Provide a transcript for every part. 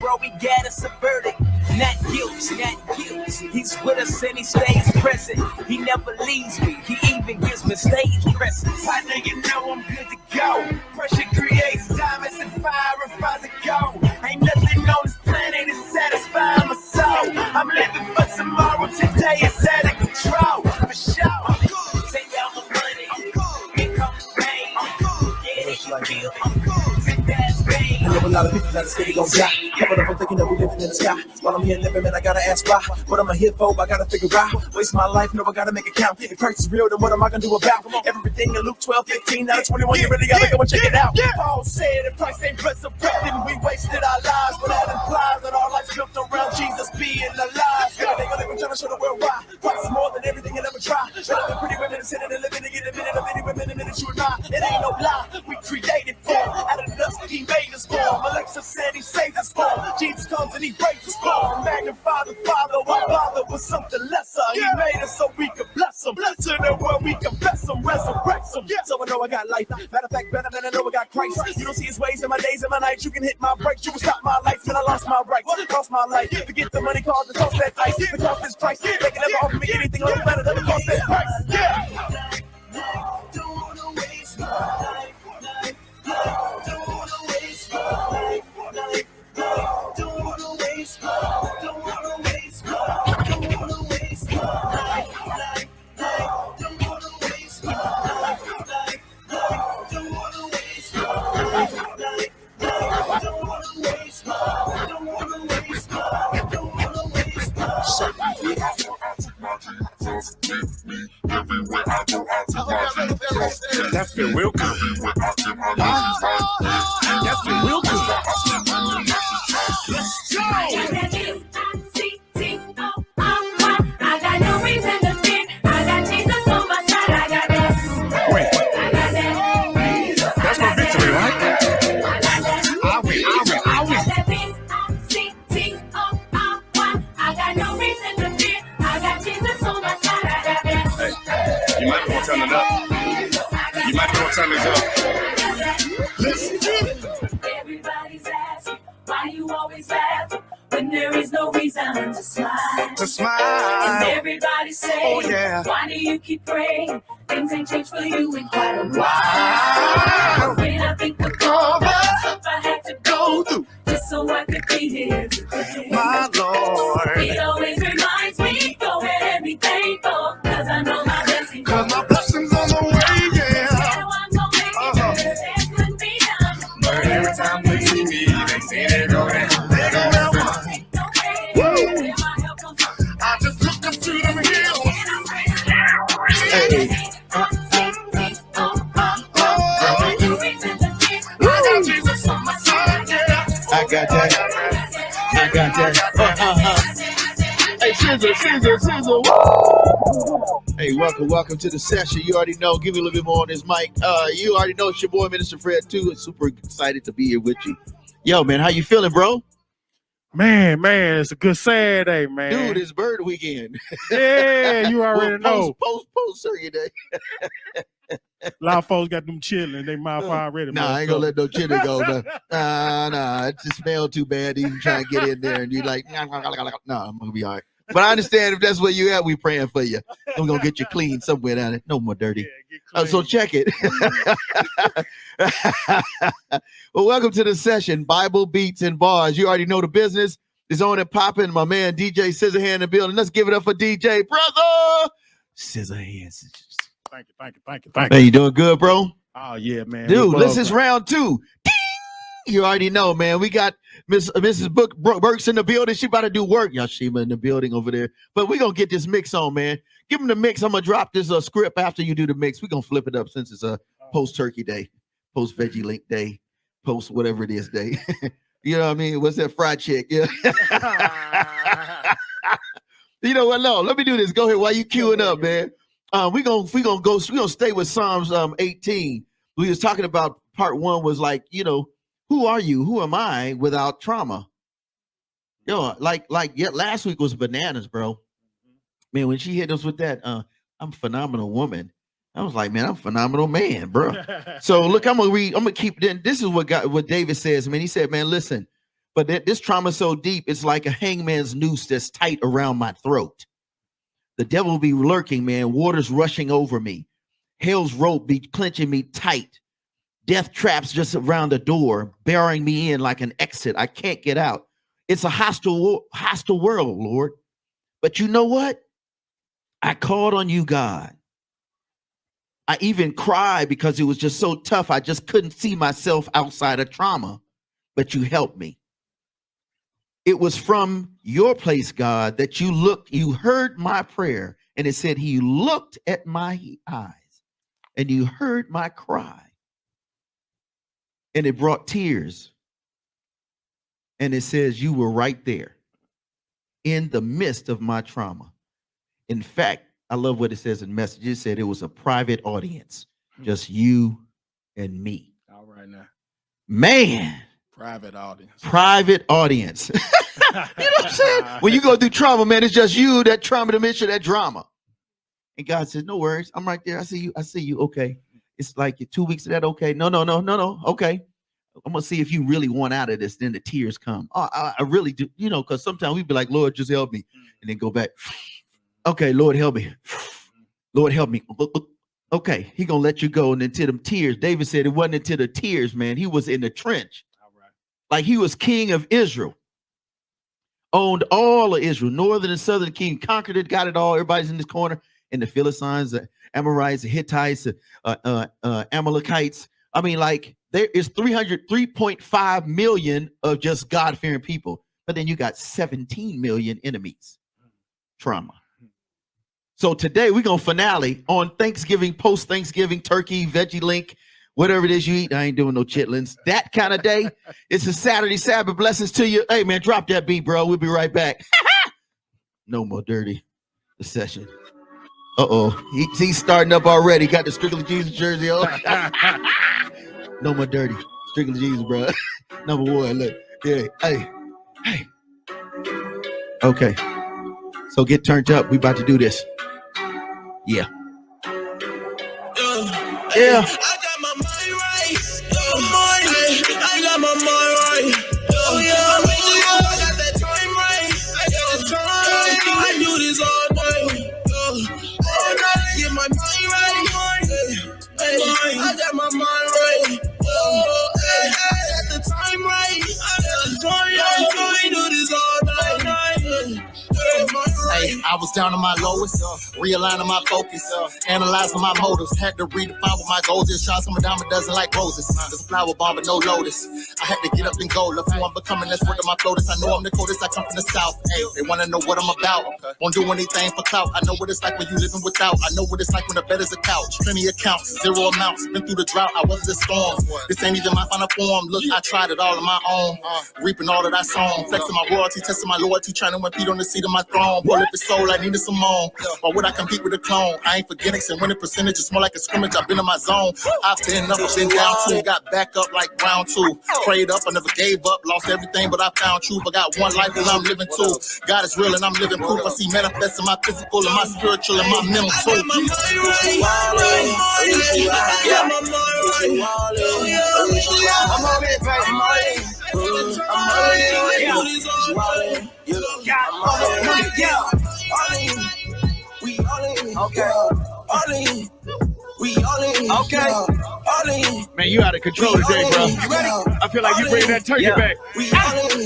world, we got us a verdict. Not guilt, not guilt. He's with us and he stays present. He never leaves me, he even gives me stage presence. I know you know I'm good to go. Pressure creates diamonds and fire refines the gold. Ain't nothing on this planet that's satisfying my soul. I'm living for tomorrow, today is out of control. For sure. Take out the money, here comes the pain. Yeah, they feel take that pain. I know a lot of people that are scared gon' die. Couple of them thinking that we living in the sky. While I'm here living, man, I gotta ask why. What am I here for? I gotta figure out. Waste my life, no, I gotta make it count. If Christ is real, then what am I gonna do about everything in Luke 12, 15, out of 21? You really gotta go and check it out. Paul said if Christ ain't resurrected, we wasted our lives. But that implies that our life's built around Jesus being alive. God, they gonna live trying to show the world why. Christ is more than everything you'll ever try. Better than pretty women sitting and living to get a minute of any women in that you and I. It ain't no lie. We created for. Out of the dust, he made us for. Alexa said he saved us for. Jesus comes and he breaks us for. Magnify the Father, why bother with something lesser? He made us so we could bless him. To the world we confess him, resurrect him. So I know I got life. Matter of fact, better than I know I got Christ. You don't see his ways in my days and my nights. You can hit my brakes, you can stop my life. When I lost my rights, lost my life. Forget the money, cause the cost that ice. The cost is Christ. They can never offer me anything a little better than the cost that price. Yeah. Don't wanna waste my life. Don't wanna waste my life. Don't wanna waste my life. Don't wanna waste my life. Don't wanna waste my life. Don't wanna waste my life. Don't wanna waste my life. Don't wanna waste my life. Don't wanna waste my life. Don't wanna waste my life. That's the real good. That's the real good. Let's go. I got no reason to fear. I got Jesus on my side. I got that. Wait. I got that. That's my victory, right? I got no reason to fear. I got Jesus on my side. I got that. Hey, you might want to turn it up. You might want to turn this up. Listen. Everybody's asking why you always laugh when there is no reason to smile. To smile. And everybody say, Oh, yeah. why do you keep praying? Things ain't changed for you in quite a while. When I think of all the stuff I had to go through just so I could be here today. My Lord. It always reminds me, go ahead and be thankful, cause I know my blessings. Cause my blessings on the way, yeah. Now I'm gonna make it, it couldn't be done. But every time they see me, they say they go down. They go down. Where my help comes from. I just look up to them hills. Hey. I got Jesus on my side, yeah. I got that. I got that. Hey, Scissor. Hey, welcome to the session. You already know. Give me a little bit more on this mic. You already know it's your boy, Minister Fred, too. It's super excited to be here with you. Yo, man, how you feeling, bro? Man, it's a good Saturday, man. Dude, it's bird weekend. Yeah, you already know. Post Circuit Day. A lot of folks got them chilling. They mouth already. Nah, I ain't gonna let no chili go. Nah, it just smells too bad. Even trying to get in there and you like, nah, I'm gonna be all right. But I understand if that's where you at, we praying for you. I'm gonna get you clean somewhere down there. No more dirty. Yeah, So check it. Well, welcome to the session. Bible Beats and Bars. You already know the business. It's on and popping. My man DJ Scissorhand in the building. Let's give it up for DJ brother Scissorhand. Thank you. Hey, you doing good, bro? Oh yeah, man. Dude, this is round 2. Ding! You already know, man. We got Mrs. Burks in the building. She about to do work. Yashima in the building over there. But we're going to get this mix on, man. Give them the mix. I'm going to drop this script after you do the mix. We're going to flip it up since it's a post-turkey day, post-veggie link day, post-whatever it is day. You know what I mean? What's that fried chick? Yeah. You know what? No, let me do this. Go ahead while you queuing up, man. We're gonna stay with Psalms 18. We was talking about part 1 was like, you know, who are you? Who am I without trauma? Yo, like last week was bananas, bro. Man, when she hit us with that, I'm a phenomenal woman. I was like, man, I'm a phenomenal man, bro. So look, I'm gonna keep then. This is what David says, man. He said, man, listen, But this trauma is so deep, it's like a hangman's noose that's tight around my throat. The devil will be lurking, man. Water's rushing over me. Hell's rope be clenching me tight. Death traps just around the door, barring me in like an exit. I can't get out. It's a hostile world, Lord. But you know what? I called on you, God. I even cried because it was just so tough. I just couldn't see myself outside of trauma. But you helped me. It was from your place, God, that you heard my prayer. And it said, he looked at my eyes and you heard my cry. And it brought tears. And it says, you were right there in the midst of my trauma. In fact, I love what it says in message. It said it was a private audience, just you and me. All right now. Man. Private audience. Private audience. You know what I'm saying? When you go through trauma, man, it's just you, that trauma dimension, that drama. And God says, no worries. I'm right there. I see you. I see you. Okay. It's like 2 weeks of that. Okay. No. Okay. I'm going to see if you really want out of this. Then the tears come. Oh, I really do. You know, because sometimes we'd be like, Lord, just help me. And then go back. Okay, Lord, help me. Lord, help me. Okay. He going to let you go. And until them tears, David said it wasn't until the tears, man. He was in the trench. Like he was king of Israel, owned all of Israel, northern and southern king, conquered it, got it all. Everybody's in this corner. And the Philistines, the Amorites, the Hittites, Amalekites. I mean, like there is 3.5 million of just God-fearing people. But then you got 17 million enemies. Trauma. So today we're going to finale on Thanksgiving, post-Thanksgiving, turkey, veggie link. Whatever it is you eat, I ain't doing no chitlins. That kind of day. It's a Saturday Sabbath. Blessings to you. Hey, man, drop that beat, bro. We'll be right back. No more dirty. The session. Uh-oh. He's starting up already. Got the Stric'ly Jesus jersey on. No more dirty. Stric'ly Jesus, bro. Number one. Look. Yeah. Hey. Okay. So get turned up. We about to do this. Yeah. Yeah. I got my mind right. Oh yeah, I got that time right. I got the time. I do this all day. I gotta get my mind right. I got my mind right. I got the time right. I got the time. I do this all day. Hey, I was down on my lowest, realigning my focus, analyzing my motives, had to redefine what my goals is, trying some a dime a dozen like roses, this flower bomb but no lotus, I had to get up and go, look who I'm becoming, that's what of my floaters, I know I'm the coldest, I come from the south, hey, they want to know what I'm about, won't do anything for clout, I know what it's like when you living without, I know what it's like when the bed is a couch, plenty accounts, zero amounts, been through the drought, I was the storm, this ain't even my final form, look, I tried it all on my own, reaping all that I sown, flexing my royalty, testing my loyalty, trying to impede on the seat of my throne, well, if it's soul, I needed some more. Why would I compete with a clone? I ain't forgetting and winning percentage. It's more like a scrimmage. I've been in my zone. I've been up, I've been down too. Got back up like round two. Prayed up, I never gave up. Lost everything, but I found truth. I got one life and I'm living too. God is real and I'm living proof. I see manifesting my physical and my spiritual and my mental too. I got my mind right. I'm on it, baby. Man, you out of control today, bro. You ready? I feel like you bring that turkey back.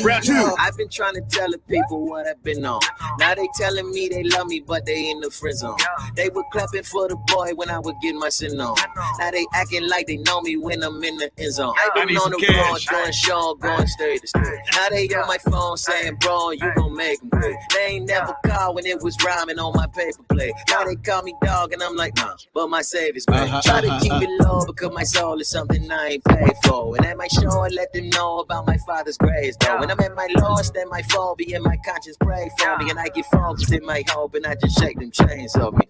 Round two. I've been trying to tell the people what I've been on. Now they telling me they love me, but they in the friend zone. They were clapping for the boy when I would get my sin on. Now they acting like they know me when I'm in the end zone. I've been on the road, doing show, going straight to straight. Now they on my phone saying, bro, you gon' make them pay. They ain't never called when it was rhyming on my paper plate. Now they call me dog and I'm like, nah, but my Savior's great. Try to keep it low because my soul is something I ain't paid for. And at my show, I let them know about my father's grace, though. When I'm at my lowest, then my phone be in my conscience pray for me. And I get focused in my hope and I just shake them chains off me.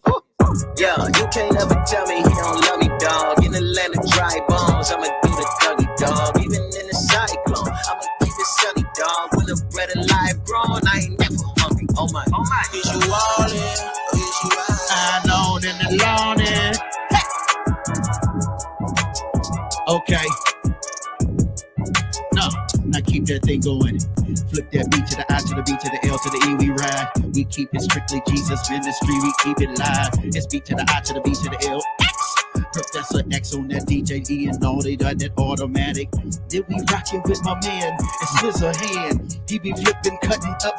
Yeah, you can't ever tell me he don't love me, dog. In the land of dry bones, I'ma do the Dougie, dog. Even in the cyclone, I'ma keep it sunny, dog. When the bread of life growing, I ain't never hungry. Oh my, is you all in? Is you I know in the morning. Okay. No. Now keep that thing going. Flip that B to the I to the B to the L to the E, we ride. We keep it strictly Jesus ministry, we keep it live. It's B to the I to the B to the L, X. Professor X on that DJ E and all, they got that automatic. Then we rockin' with my man, it's Scissor Hand. He be flipping, cutting up.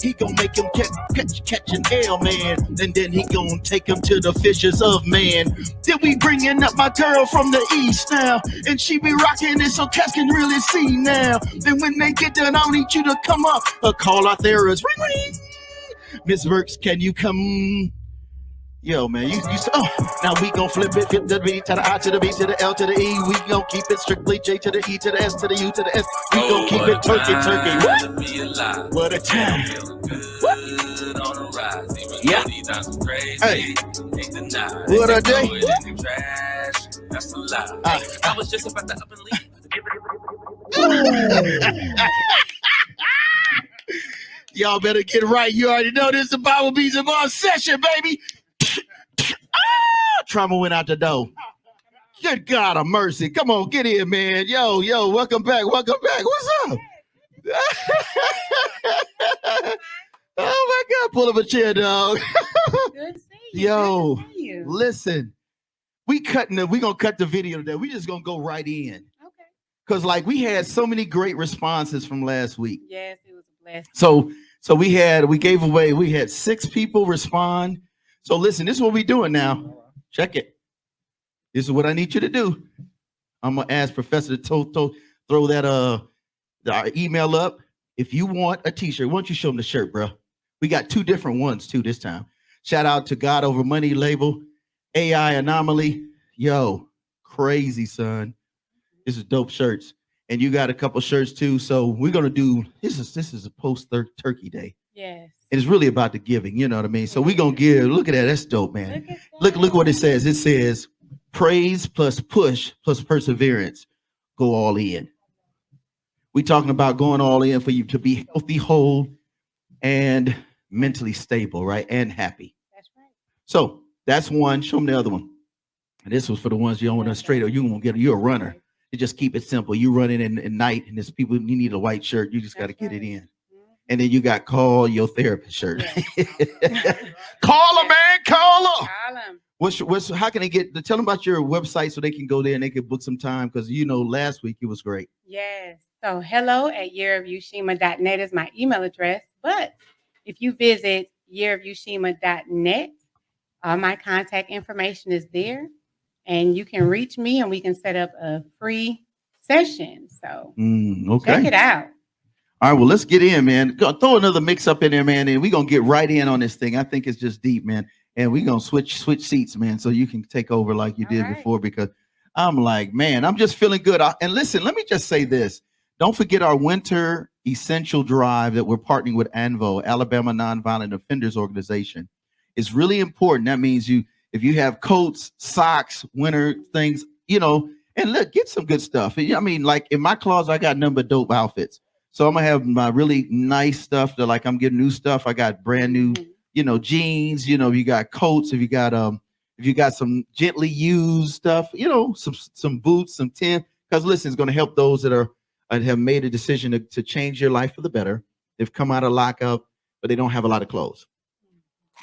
He gon' make him catch an L, man. And then he gon' take him to the fishes of man. Then we bringing up my girl from the east now. And she be rocking it so cats can really see now. Then when they get done, I don't need you to come up. Call out there is ring ring. Miss Burks, can you come? Yo, man, you now we gon' flip it, flip the B to the I to the B to the L to the E. We gon' keep it strictly J to the E to the S to the U to the S. We gon' keep it turkey. What a time. Yeah. Hey. What a day. That's a lie. I was just about to up and leave. Y'all better get right. You already know this is the Bible Beats and Ball session, baby. Trauma went out the door. Good God of mercy. Come on, get in, man. Yo, welcome back. What's up? Oh my God, pull up a chair, dog. Good to see you. Yo, Good to see you. listen, we gonna cut the video today. We just gonna go right in. Okay. Cause like we had so many great responses from last week. Yes, it was a blessing. So we had 6 people respond. So listen, this is what we doing now. Check it. This is what I need you to do. I'm gonna ask Professor to throw that our email up. If you want a t-shirt, why don't you show them the shirt, bro? We got 2 different ones too this time. Shout out to God Over Money label, AI Anomaly. Yo, crazy, son. This is dope shirts. And you got a couple shirts too. So we're gonna do this is a post Turkey Day. Yes. And it's really about the giving, you know what I mean? So we're gonna give, look at that, that's dope, man. Look what it says. It says praise plus push plus perseverance. Go all in. We talking about going all in for you to be healthy, whole, and mentally stable, right? And happy. That's right. So that's one. Show them the other one. And this was for the ones you don't want to straight or you won't get. You're a runner. You just keep it simple. You run it in night, and there's people you need a white shirt. You just got to get it in. And then you got call your therapist shirt. Yeah. Call her, man. Call her. Call them. What's how can they get? Tell them about your website so they can go there and they can book some time because last week it was great. Yes. So hello@yearofyushima.net is my email address. But if you visit yearofyushima.net, all my contact information is there. And you can reach me and we can set up a free session. So Okay. check it out. All right, well, let's get in, man. Go, throw another mix up in there, man, and we're going to get right in on this thing. I think it's just deep, man. And we're going to switch seats, man, so you can take over like you did before because I'm like, man, I'm just feeling good. And listen, let me just say this. Don't forget our winter essential drive that we're partnering with ANVO, Alabama Nonviolent Offenders Organization. It's really important. That means if you have coats, socks, winter things, and look, get some good stuff. I mean, like in my closet, I got nothing but dope outfits. So I'm gonna have my really nice stuff that like I'm getting new stuff. I got brand new, jeans, you got coats, if you got some gently used stuff, some boots, some tin, because listen, it's gonna help those that have made a decision to change their life for the better. They've come out of lockup, but they don't have a lot of clothes.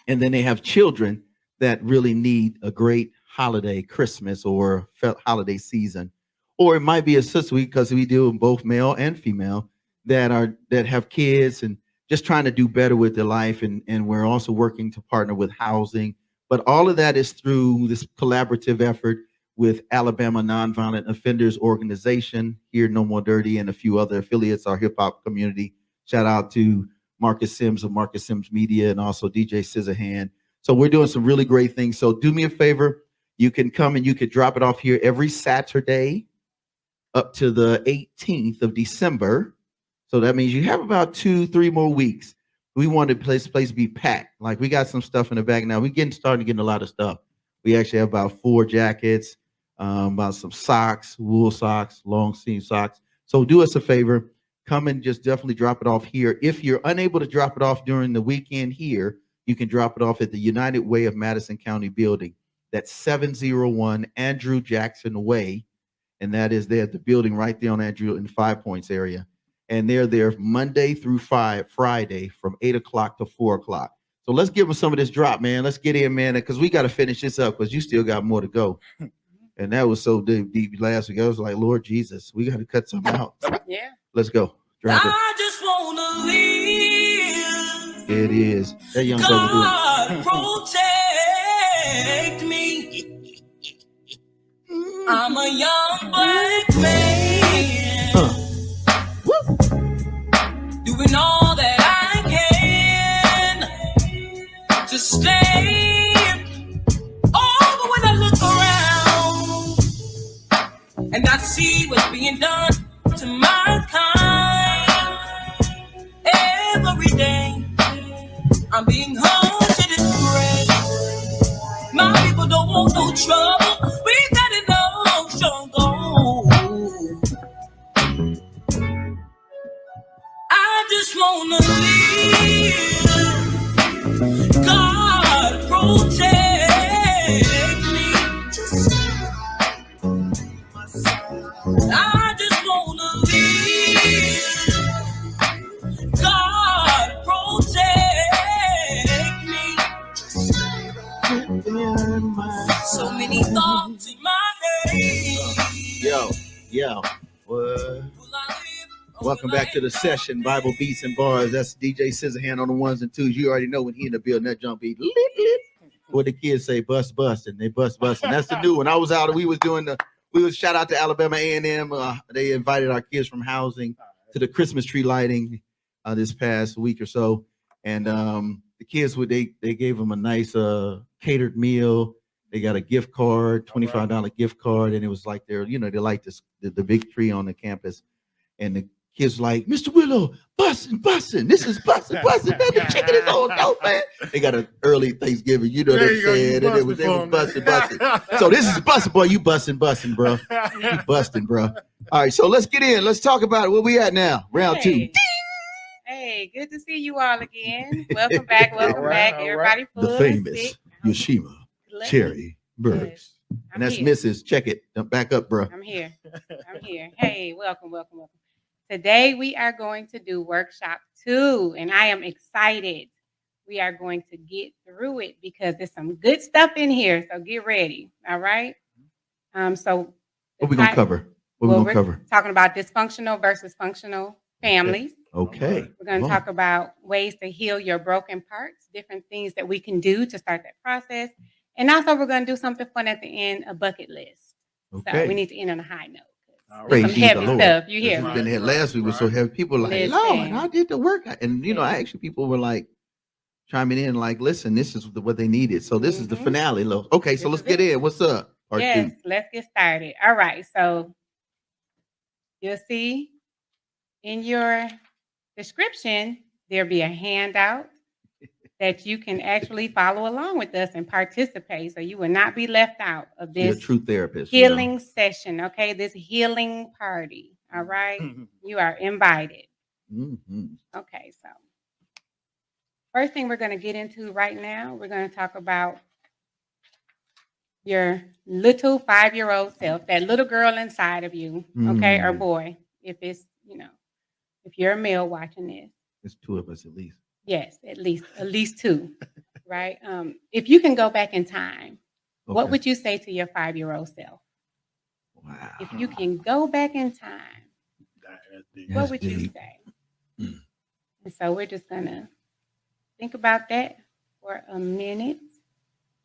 And then they have children that really need a great holiday, Christmas or holiday season. Or it might be a sister because we deal with both male and female that have kids and just trying to do better with their life. And we're also working to partner with housing. But all of that is through this collaborative effort with Alabama Nonviolent Offenders Organization, here No More Dirty, and a few other affiliates, our hip hop community. Shout out to Marcus Sims of Marcus Sims Media and also DJ Scissorhand. So we're doing some really great things. So do me a favor. You can come and you can drop it off here every Saturday up to the 18th of December. So that means you have about 2-3 more weeks. We want the place to be packed. Like we got some stuff in the back now. We're starting to get a lot of stuff. We actually have about 4 jackets, about some socks, wool socks, long sleeve socks. So do us a favor. Come and just definitely drop it off here. If you're unable to drop it off during the weekend here, you can drop it off at the United Way of Madison County building. That's 701 Andrew Jackson Way. and that is they're at the building right there on Andrew in 5 Points area. And they're there Monday through Friday from 8 o'clock to 4 o'clock. So let's give them some of this drop, man. Let's get in, man, because we got to finish this up because you still got more to go. And that was so deep last week. I was like, Lord Jesus, we got to cut something out. Yeah. Let's go. Drop it. I just wanna live. It is. That young brother God protect me. I'm a young black man. Doing all that I can to stay. Oh, but when I look around and I see what's being done to my kind, every day I'm being haunted and prayed. My people don't want no trouble. We got enough struggle. I just wanna live. God protect me. I just wanna live. God protect me. So many thoughts in my head. Yo. What? Welcome back to the session, Bible Beats and Bars. That's DJ Scissorhand on the ones and twos. You already know when he in the building, that jump beat lit. What the kids say, bust, and they bust. And that's the new one. I was out, we was shout out to Alabama A&M. They invited our kids from housing to the Christmas tree lighting this past week or so. And the kids, they gave them a nice catered meal. They got a gift card, $25 gift card. And it was like they like the big tree on the campus. And the kids like, Mr. Willow, bussin'. This is bussin'. Man, the chicken is on dope, man. They got an early Thanksgiving, they said, and they was bussin'. So this is bussin', boy. You bussin', bro. You bustin', bro. All right, so let's get in. Let's talk about it. Where we at now? Round two. Hey, good to see you all again. Welcome back. Everybody full The famous Yoshima Cherry Burks. And that's here. Mrs. Check it. Back up, bro. I'm here. Hey, welcome. Today we are going to do workshop 2, and I am excited. We are going to get through it because there's some good stuff in here. So get ready. All right. So what we gonna cover? We're talking about dysfunctional versus functional families. Okay. We're going to talk about ways to heal your broken parts, different things that we can do to start that process. And also we're going to do something fun at the end, a bucket list. Okay. So we need to end on a high note. Praise some heavy stuff. You hear? Been here last week was so heavy. People were like, Lord, I did the work. And I actually people were like chiming in, like, listen, this is what they needed. So this is the finale. Okay, so let's get in. What's up? Part 2. Let's get started. All right. So you'll see in your description, there'll be a handout that you can actually follow along with us and participate. So you will not be left out of this true therapist healing session. Okay. This healing party. All right. You are invited. Okay. So first thing we're going to get into right now, we're going to talk about your little 5-year-old self, that little girl inside of you. Okay. Or boy, if it's, if you're a male watching this. There's 2 of us at least. Yes, at least 2, right? If you can go back in time, what would you say to your 5-year-old self? Wow. If you can go back in time, what would you say? And so we're just going to think about that for a minute.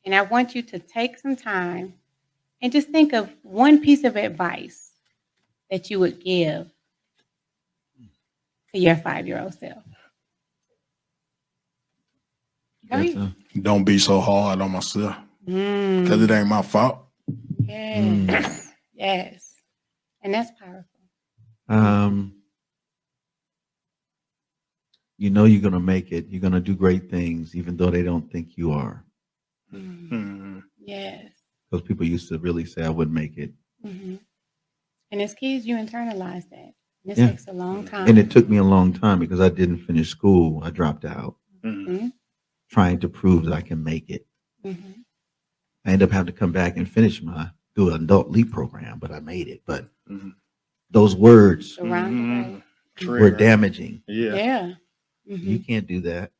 And I want you to take some time and just think of one piece of advice that you would give to your 5-year-old self. Don't be so hard on myself because it ain't my fault. Yes. Yes. And that's powerful. You're going to make it. You're going to do great things, even though they don't think you are. Yes. Because people used to really say I wouldn't make it. And as kids, you internalize that. This takes a long time. And it took me a long time because I didn't finish school. I dropped out. Trying to prove that I can make it. I ended up having to come back and finish my through an adult leap program, but I made it. But Mhm. those words Around the Mhm. way. Trigger. were damaging. Yeah. Yeah. Mhm. You can't do that.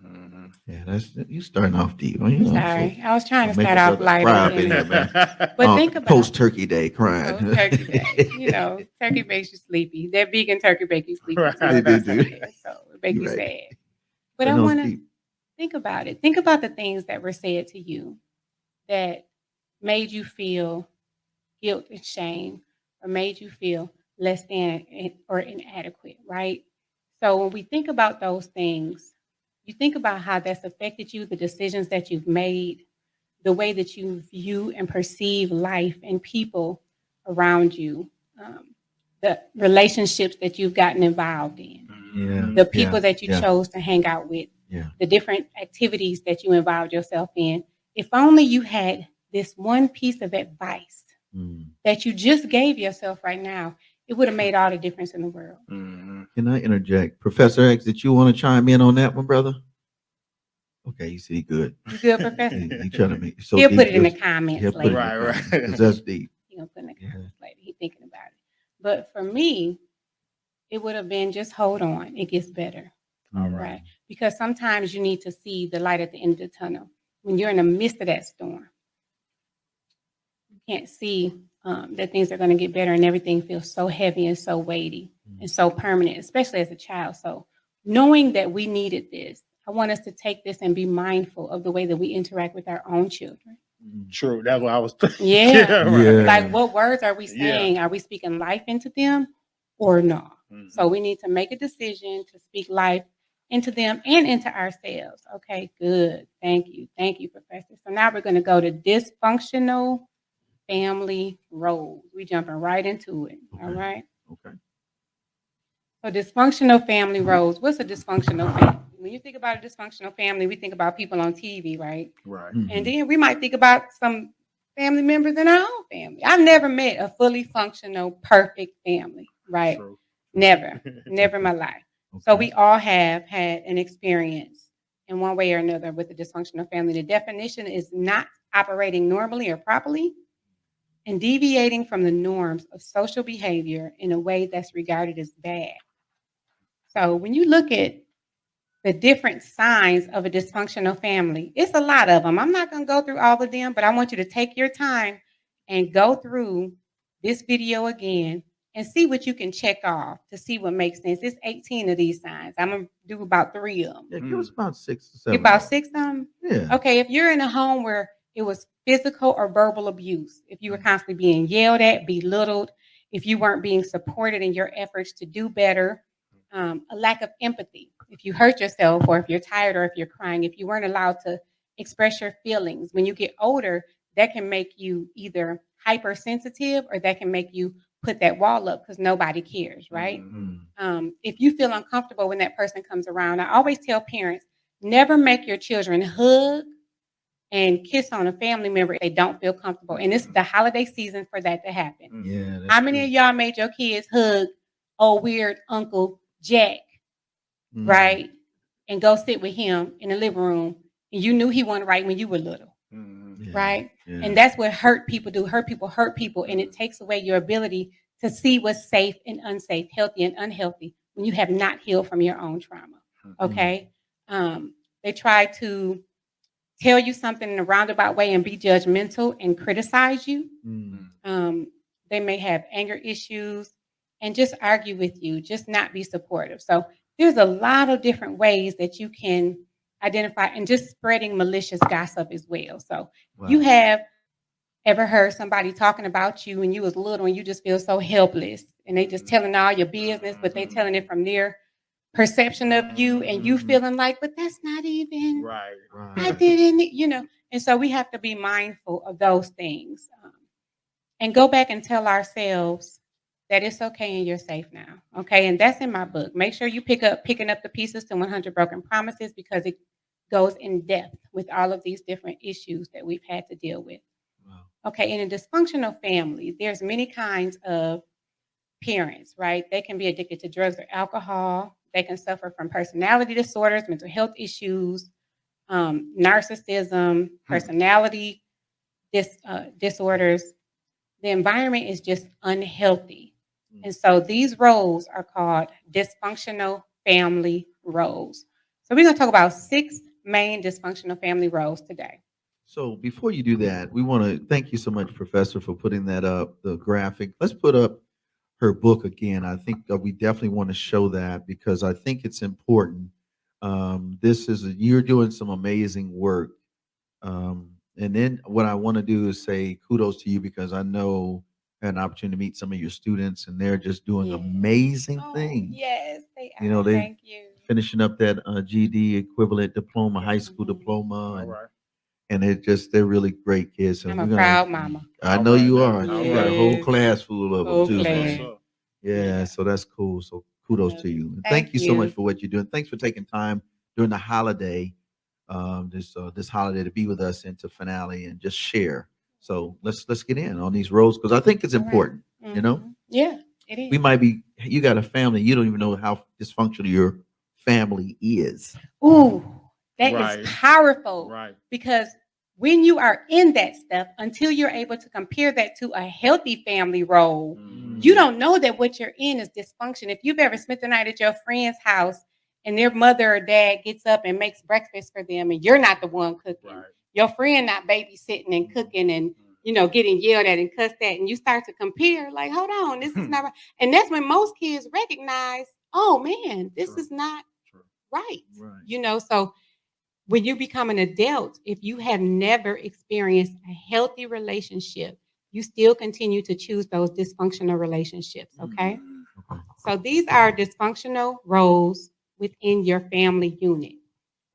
Mhm. Yeah, that's you starting off deep. You I'm know, sorry. so I was trying to make start your off brother lighter. cry up than- in here, man. But think about Post Turkey Day crying. Post Turkey Day. You know, turkey makes you sleepy. That vegan turkey makes you sleepy. Right. too. They do. So it makes You're you right. sad. But I That knows want to deep. think about it. Think about the things that were said to you that made you feel guilt and shame or made you feel less than or inadequate, right? So when we think about those things, you think about how that's affected you, the decisions that you've made, the way that you view and perceive life and people around you, the relationships that you've gotten involved in, Yeah. the people yeah, that you yeah, chose to hang out with, Yeah. the different activities that you involved yourself in. If only you had this one piece of advice Mm. that you just gave yourself right now, it would have made all the difference in the world. Mhm. Can I interject? Professor X, did you want to chime in on that one, brother? Okay, you see, good. You good, Professor? You trying to make it so He'll deep, put it in the just- comments he'll put it in later. the Right, comments, right. 'cause that's deep. He's gonna put in the Yeah. comments later. He's thinking about it. But for me, it would have been just hold on. It gets better. All Mm. right. Right. Because sometimes you need to see the light at the end of the tunnel. When you're in the midst of that storm, you can't see that things are going to get better and everything feels so heavy and so weighty and so permanent, especially as a child. So knowing that we needed this, I want us to take this and be mindful of the way that we interact with our own children. True. That's what I was thinking. Yeah. right. Yeah. Like what words are we Yeah. saying? Are we speaking life into them or no? Mhm. So we need to make a decision to speak life into them and into ourselves. Okay, good. Thank you. Thank you, Professor. So now we're going to go to dysfunctional family roles. We jumping right into it. All Okay. right. Okay. So dysfunctional family roles. What's a dysfunctional family? When you think about a dysfunctional family, we think about people on TV, right? Right. Mhm. And then we might think about some family members in our own family. I've never met a fully functional, perfect family, right? True. Never, never in my life. So Okay. we all have had an experience in one way or another with a dysfunctional family. The definition is not operating normally or properly and deviating from the norms of social behavior in a way that's regarded as bad. So when you look at the different signs of a dysfunctional family, it's a lot of them. I'm not going to go through all of them, but I want you to take your time and go through this video again and see what you can check off to see what makes sense. It's 18 of these signs. I'm going to do about 3 of them. Yeah, give us about 6 or 7. About 6 of them? Yeah. Okay, if you're in a home where it was physical or verbal abuse, if you were constantly being yelled at, belittled, if you weren't being supported in your efforts to do better, a lack of empathy, if you hurt yourself or if you're tired or if you're crying, if you weren't allowed to express your feelings. When you get older, that can make you either hypersensitive or that can make you put that wall up because nobody cares, right? Mhm. If you feel uncomfortable when that person comes around, I always tell parents, never make your children hug and kiss on a family member if they don't feel comfortable. And it's the holiday season for that to happen. Yeah. How many of y'all made your kids hug old weird Uncle Jack, Mm. right? And go sit with him in the living room and you knew he wasn't right when you were little, Mhm. Yeah. right? Yeah. And that's what hurt people do. Hurt people, and it takes away your ability to see what's safe and unsafe, healthy and unhealthy when you have not healed from your own trauma. Okay. They try to tell you something in a roundabout way and be judgmental and criticize you. Mm. They may have anger issues and just argue with you, just not be supportive. So there's a lot of different ways that you can identify and just spreading malicious gossip as well. So Wow. you have ever heard somebody talking about you when you was little and you just feel so helpless and they just telling all your business, but they telling it from their perception of you and you feeling like, but that's not even, Right. I didn't, and so we have to be mindful of those things and go back and tell ourselves that it's okay and you're safe now. Okay. And that's in my book. Make sure you picking up the pieces to 100 Broken Promises because it goes in depth with all of these different issues that we've had to deal with. Wow. Okay. In a dysfunctional family, there's many kinds of parents, right? They can be addicted to drugs or alcohol. They can suffer from personality disorders, mental health issues, narcissism, personality disorders, the environment is just unhealthy. And so these roles are called dysfunctional family roles. So we're going to talk about 6 main dysfunctional family roles today. So before you do that, we want to thank you so much, Professor, for putting that up, the graphic. Let's put up her book again. I think we definitely want to show that because I think it's important. You're doing some amazing work. And then what I want to do is say kudos to you because I know I had an opportunity to meet some of your students and they're just doing amazing things. Yes, they are. You know, they Thank you. finishing up that GED equivalent diploma, high school diploma. And they're really great kids. So I'm a proud mama. I know you are. All You got a whole right. class full of them Whole too. class. Yeah, so that's cool. So kudos to you. And thank you so much for what you're doing. Thanks for taking time during the holiday, this holiday to be with us and to finale and just share. So let's get in on these roles because I think it's important. You know? Yeah, it is. You got a family, you don't even know how dysfunctional your family is. Ooh, that is powerful. Right. Because when you are in that stuff, until you're able to compare that to a healthy family role, you don't know that what you're in is dysfunction. If you've ever spent the night at your friend's house and their mother or dad gets up and makes breakfast for them and you're not the one cooking, your friend not babysitting and cooking and getting yelled at and cussed at, and you start to compare, like, hold on, this is not right. And that's when most kids recognize, oh man, this is not right. So when you become an adult, if you have never experienced a healthy relationship, you still continue to choose those dysfunctional relationships, okay? So these are dysfunctional roles within your family unit.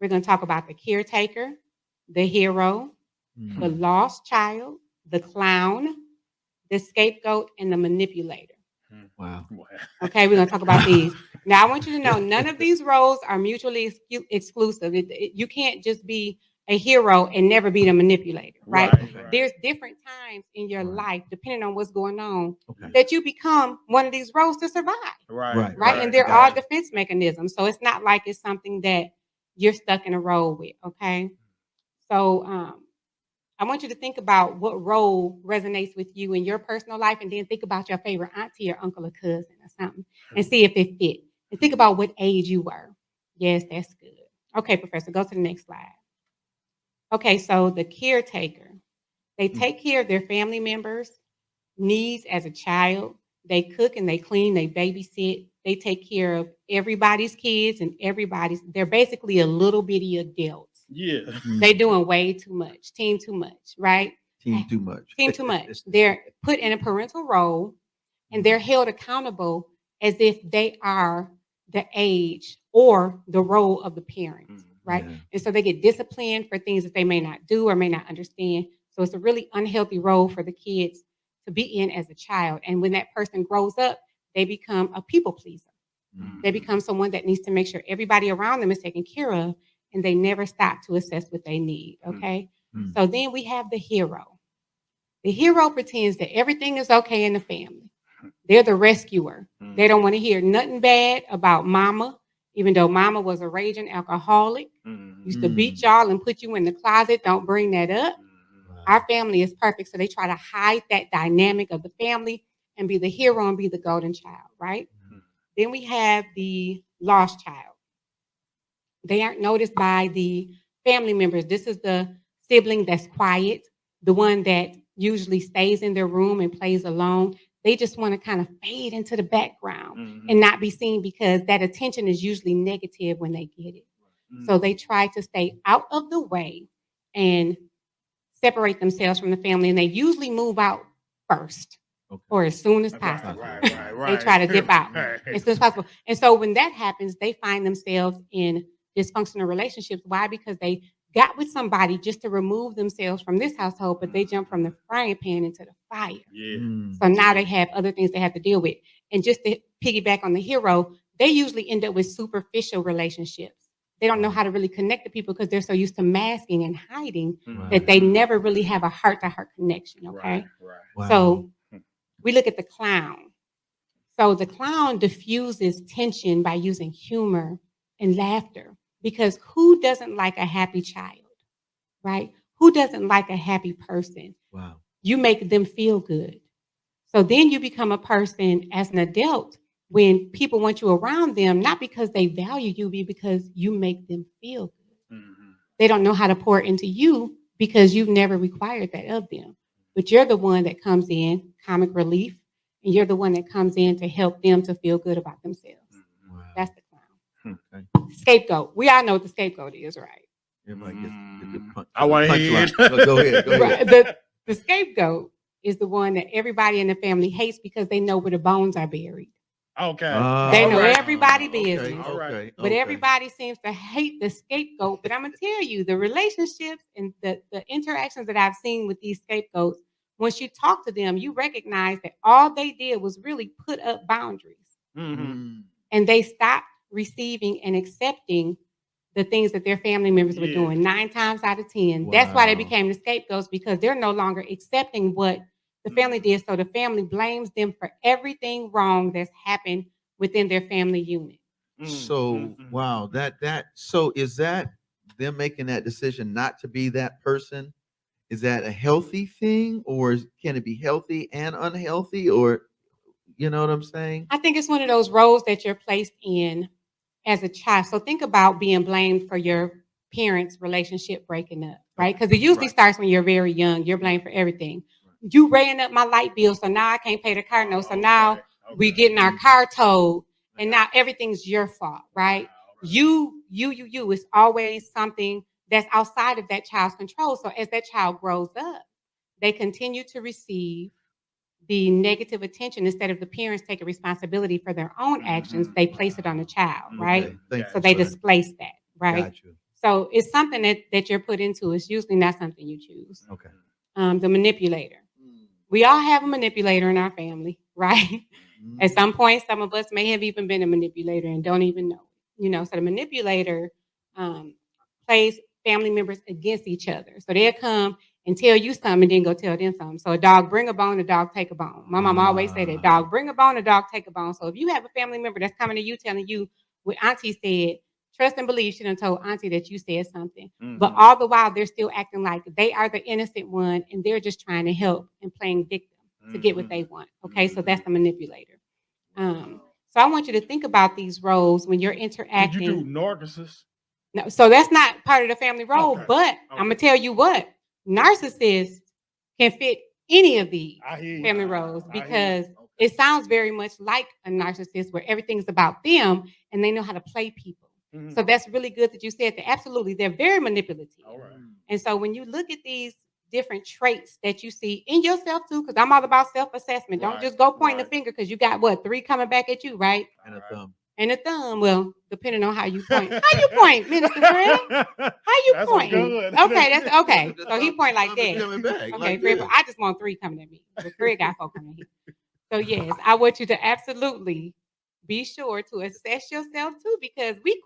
We're going to talk about the caretaker, the hero, the lost child, the clown, the scapegoat, and the manipulator. Wow. Okay, we're going to talk about these. Now, I want you to know none of these roles are mutually exclusive. You can't just be a hero and never be the manipulator, right? There's different times in your life, depending on what's going on, that you become one of these roles to survive. Right. And they're all defense mechanisms. So it's not like it's something that you're stuck in a role with, okay? So I want you to think about what role resonates with you in your personal life, and then think about your favorite auntie or uncle or cousin or something, and see if it fit. And think about what age you were. Yes, that's good. Okay, Professor, go to the next slide. Okay, so the caretaker, they take care of their family members' needs as a child. They cook and they clean, they babysit, they take care of everybody's kids and they're basically a little bitty adults. Yeah. They doing way too much, team too much, right? Team too much. Team too much. They're put in a parental role and they're held accountable as if they are the age or the role of the parents, right? Yeah. And so they get disciplined for things that they may not do or may not understand. So it's a really unhealthy role for the kids to be in as a child. And when that person grows up, they become a people pleaser. They become someone that needs to make sure everybody around them is taken care of, and they never stop to assess what they need, okay? So then we have the hero. The hero pretends that everything is okay in the family. They're the rescuer. They don't want to hear nothing bad about mama, even though mama was a raging alcoholic, used to beat y'all and put you in the closet. Don't bring that up. Our family is perfect, so they try to hide that dynamic of the family and be the hero and be the golden child, right? Then we have the lost child. They aren't noticed by the family members. This is the sibling that's quiet, the one that usually stays in their room and plays alone. They just want to kind of fade into the background and not be seen because that attention is usually negative when they get it. So they try to stay out of the way and separate themselves from the family, and they usually move out first or as soon as possible. They try to dip out as soon as possible. And so when that happens, they find themselves in dysfunctional relationships. Why? Because they got with somebody just to remove themselves from this household, but they jump from the frying pan into the fire. So now they have other things they have to deal with. And just to piggyback on the hero, they usually end up with superficial relationships. They don't know how to really connect to people because they're so used to masking and hiding that they never really have a heart-to-heart connection, okay? Wow. So we look at the clown. So the clown diffuses tension by using humor and laughter, because who doesn't like a happy child, right? Who doesn't like a happy person? Wow. You make them feel good. So then you become a person as an adult when people want you around them, not because they value you, but because you make them feel good. They don't know how to pour into you because you've never required that of them. But you're the one that comes in, comic relief, and you're the one that comes in to help them to feel good about themselves. Wow. That's the clown. Okay. Scapegoat. We all know what the scapegoat is, right? Everybody gets the punch. I want to hear punchline. Go ahead. Go ahead. Right. The scapegoat is the one that everybody in the family hates because they know where the bones are buried. Okay. They know Alright. everybody Okay, business. okay, But okay. everybody seems to hate the scapegoat. But I'm going to tell you, the relationships and the interactions that I've seen with these scapegoats, once you talk to them, you recognize that all they did was really put up boundaries. And they stopped receiving and accepting the things that their family members were doing 9 times out of 10. That's why they Wow. became the scapegoats, because they're no longer accepting what the family did. So the family blames them for everything wrong that's happened within their family unit. So wow, so is that them making that decision not to be that person? Is that a healthy thing, or can it be healthy and unhealthy, or you know what I'm saying? I think it's one of those roles that you're placed in as a child. So think about being blamed for your parents' relationship breaking up, right? Because it usually starts when you're very young. You're blamed for everything. You ran up my light bill, so now I can't pay the car note. So now we getting our car towed, and now everything's your fault, right? You. It's always something that's outside of that child's control. So as that child grows up, they continue to receive the negative attention. Instead of the parents taking responsibility for their own actions, they place it on the child, right? Okay, thank So you, they sir. displace that, right? Got you. So it's something that you're put into. It's usually not something you choose. Okay. The manipulator. We all have a manipulator in our family, right? At some point, some of us may have even been a manipulator and don't even know. So the manipulator plays family members against each other. So they'll come and tell you something and then go tell them something. So a dog bring a bone, a dog take a bone. My mom always said that. Dog bring a bone, a dog take a bone. So if you have a family member that's coming to you telling you what auntie said, trust and believe she done told auntie that you said something. But all the while, they're still acting like they are the innocent one and they're just trying to help and playing victim to get what they want. Okay, so that's the manipulator. So I want you to think about these roles when you're interacting. Did you do narcissists? No, so that's not part of the family role, Okay. but I'm gonna tell you what, narcissists can fit any of these family roles because it sounds very much like a narcissist where everything's about them and they know how to play people. So that's really good that you said that. Absolutely, they're very manipulative. All right. And so when you look at these different traits that you see in yourself too, because I'm all about self-assessment. Don't just go pointing the finger because you got 3 coming back at you, right? And a thumb. And a thumb, well, depending on how you point. How you point, Minister Fred? How you That's point? good. Okay, that's okay. So he point like Thumb is that. coming back, Okay, like Fred, this. I just want 3 coming at me. But Fred got 4 coming at him. So yes, I want you to absolutely be sure to assess yourself too, because we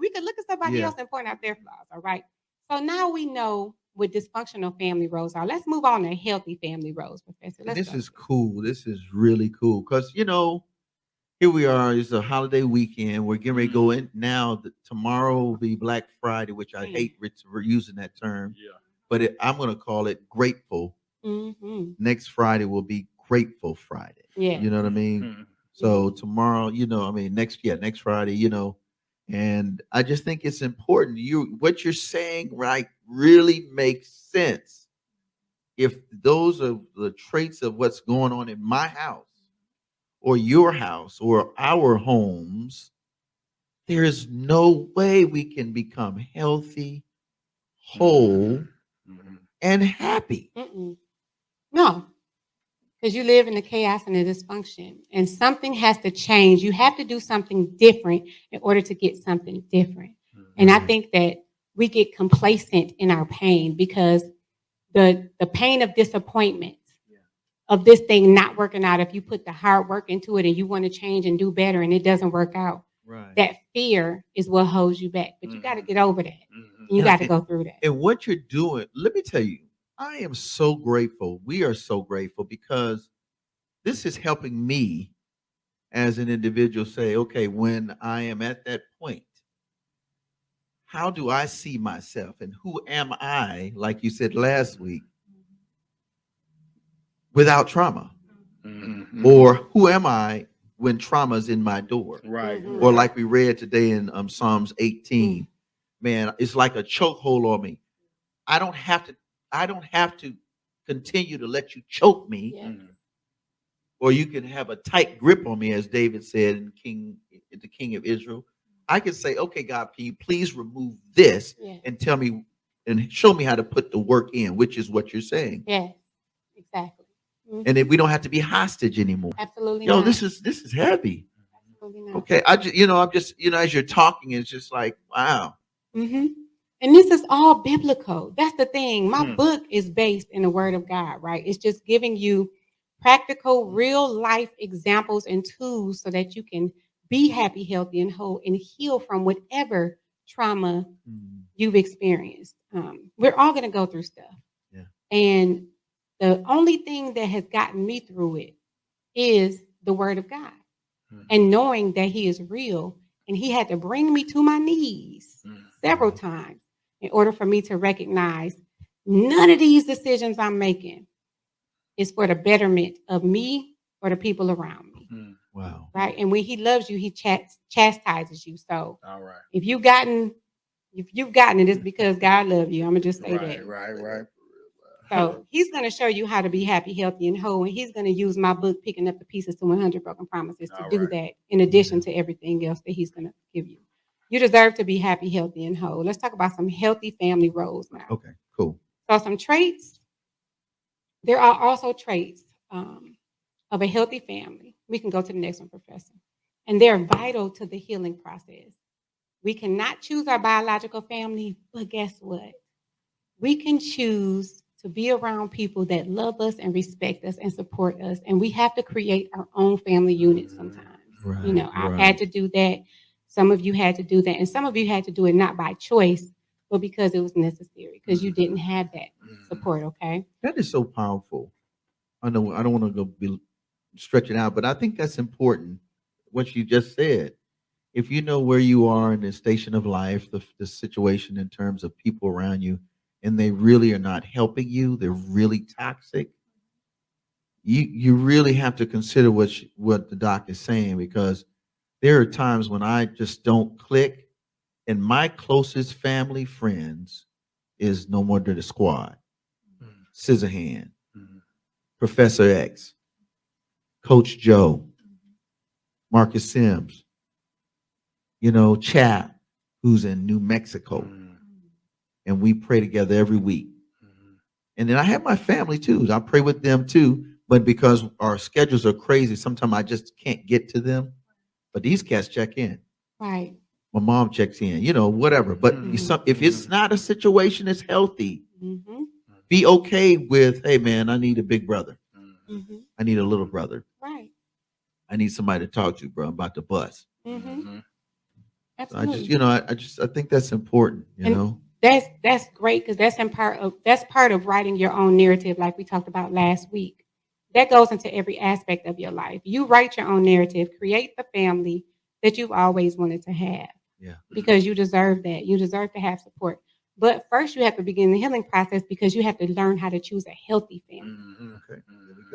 can look at somebody else and point out their flaws. All right. So now we know what dysfunctional family roles are. Let's move on to healthy family roles, Professor. This is cool. This is really cool because here we are. It's a holiday weekend. We're getting ready to go in now. Tomorrow will be Black Friday, which I hate for using that term. Yeah. But I'm going to call it Grateful. Next Friday will be Grateful Friday. Yeah. You know what I mean? So tomorrow, next Friday, and I just think it's important. What you're saying, right, really makes sense. If those are the traits of what's going on in my house or your house or our homes, there is no way we can become healthy, whole, and happy. No, because you live in the chaos and the dysfunction, and something has to change. You have to do something different in order to get something different. And I think that we get complacent in our pain because the pain of disappointment of this thing not working out, if you put the hard work into it and you want to change and do better and it doesn't work out, that fear is what holds you back. But you got to get over that. You got to go through that. And what you're doing, let me tell you, I am so grateful. We are so grateful because this is helping me as an individual say, okay, when I am at that point, how do I see myself and who am I, like you said last week, without trauma? Mhm. Or who am I when trauma's in my door? Right. Mhm. Or like we read today in Psalms 18, man, it's like a chokehold on me. I don't have to continue to let you choke me, Yeah. or you can have a tight grip on me, as David said in the King of Israel. I can say, okay, God, can you please remove this Yeah. and tell me and show me how to put the work in, which is what you're saying. Yes. Exactly. Mhm. And then we don't have to be hostage anymore. Absolutely Yo, not. this is heavy. Absolutely not. Okay, I'm just as you're talking, it's just like, wow. Mm-hmm. And this is all biblical. That's the thing. My Hmm. book is based in the Word of God, right? It's just giving you practical, real life examples and tools so that you can be happy, healthy, and whole and heal from whatever trauma you've experienced. We're all going to go through stuff. Yeah. And the only thing that has gotten me through it is the Word of God and knowing that He is real. And He had to bring me to my knees several times in order for me to recognize none of these decisions I'm making is for the betterment of me or the people around me. Wow. Right. And when He loves you, He chastises you. So All right. if you've gotten it, it's because God loves you. I'm gonna just say that. Right. So He's gonna show you how to be happy, healthy, and whole. And He's gonna use my book, Picking Up the Pieces to 100 Broken Promises, to All do right. that in addition to everything else that He's gonna give you. You deserve to be happy, healthy, and whole. Let's talk about some healthy family roles now. Okay, cool. So some traits. There are also traits of a healthy family. We can go to the next one, Professor. And they're vital to the healing process. We cannot choose our biological family, but guess what? We can choose to be around people that love us and respect us and support us. And we have to create our own family unit sometimes. Right, I've right. had to do that. Some of you had to do that. And some of you had to do it not by choice, but because it was necessary, because you didn't have that support, okay? That is so powerful. I know I don't want to go stretch it out, but I think that's important. What you just said. If you know where you are in the station of life, the situation in terms of people around you, and they really are not helping you, they're really toxic. You really have to consider what the doc is saying, because there are times when I just don't click, and my closest family friends is No More Dirty Squad, Scissorhand, Professor X, Coach Joe, Marcus Sims, Chap, who's in New Mexico, and we pray together every week. And then I have my family too. I pray with them too, but because our schedules are crazy, sometimes I just can't get to them. But these cats check in. Right. My mom checks in, whatever. But if it's not a situation that's healthy, be okay with, hey man, I need a big brother. I need a little brother. Right. I need somebody to talk to, bro. I'm about to bust. Absolutely. I think that's important, That's great, because that's part of writing your own narrative, like we talked about last week. That goes into every aspect of your life. You write your own narrative, create the family that you've always wanted to have. Yeah. Because you deserve that. You deserve to have support. But first you have to begin the healing process, because you have to learn how to choose a healthy family. Okay.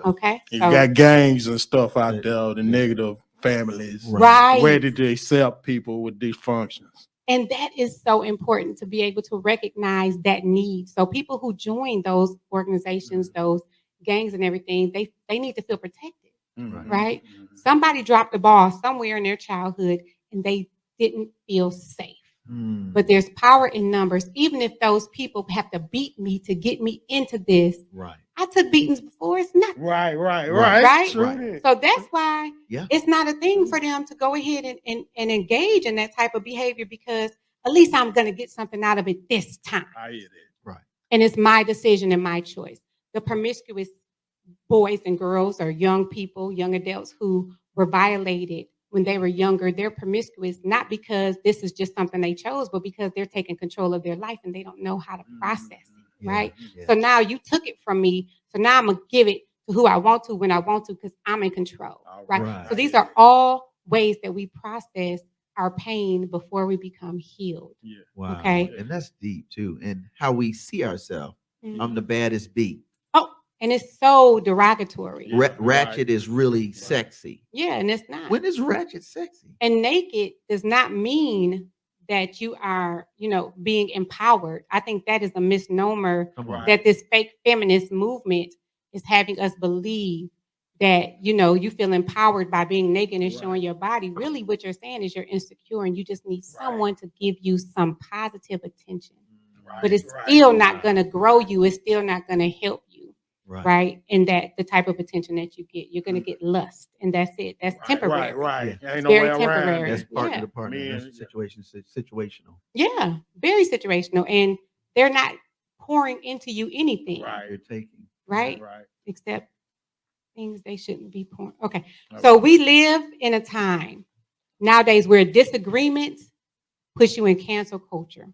Okay. You So, got gangs and stuff out there, the negative families. right. Ready to accept people with dysfunctions. And that is so important, to be able to recognize that need. So people who join those organizations, those gangs and everything, they need to feel protected, right? Somebody dropped the ball somewhere in their childhood and they didn't feel safe. But there's power in numbers. Even if those people have to beat me to get me into this, Right. I took beatings before. It's nothing. Right. Right? True. So that's why Yeah. it's not a thing for them to go ahead and engage in that type of behavior, because at least I'm going to get something out of it this time. I hear that. Right. And it's my decision and my choice. The promiscuous boys and girls, or young people, young adults who were violated when they were younger, they're promiscuous, not because this is just something they chose, but because they're taking control of their life and they don't know how to process it, right? Yeah. So now you took it from me, so now I'm going to give it to who I want to, when I want to, because I'm in control, right? Right. So these are all ways that we process our pain before we become healed. Yeah. Wow. Okay. And that's deep too. And how we see ourselves. I'm the baddest B. Oh, and it's so derogatory. Yeah. Ratchet is really sexy. Yeah, and it's not. When is ratchet sexy? And naked does not mean that you are, being empowered. I think that is a misnomer Come on. that this fake feminist movement is having us believe that, you feel empowered by being naked and showing your body. Really, what you're saying is you're insecure and you just need someone to give you some positive attention. But it's still not going to grow you. It's still not going to help you. Right. And that the type of attention that you get, you're going to get lust. And that's it. That's temporary. Right. Yeah. Ain't Very no way around temporary. it. That's part Yeah. of the partner. Man, That's situational. Yeah. Very situational. And they're not pouring into you anything. Right. You're taking. Right. Right. Except things they shouldn't be pouring. Okay. So we live in a time nowadays where disagreements push you in cancel culture.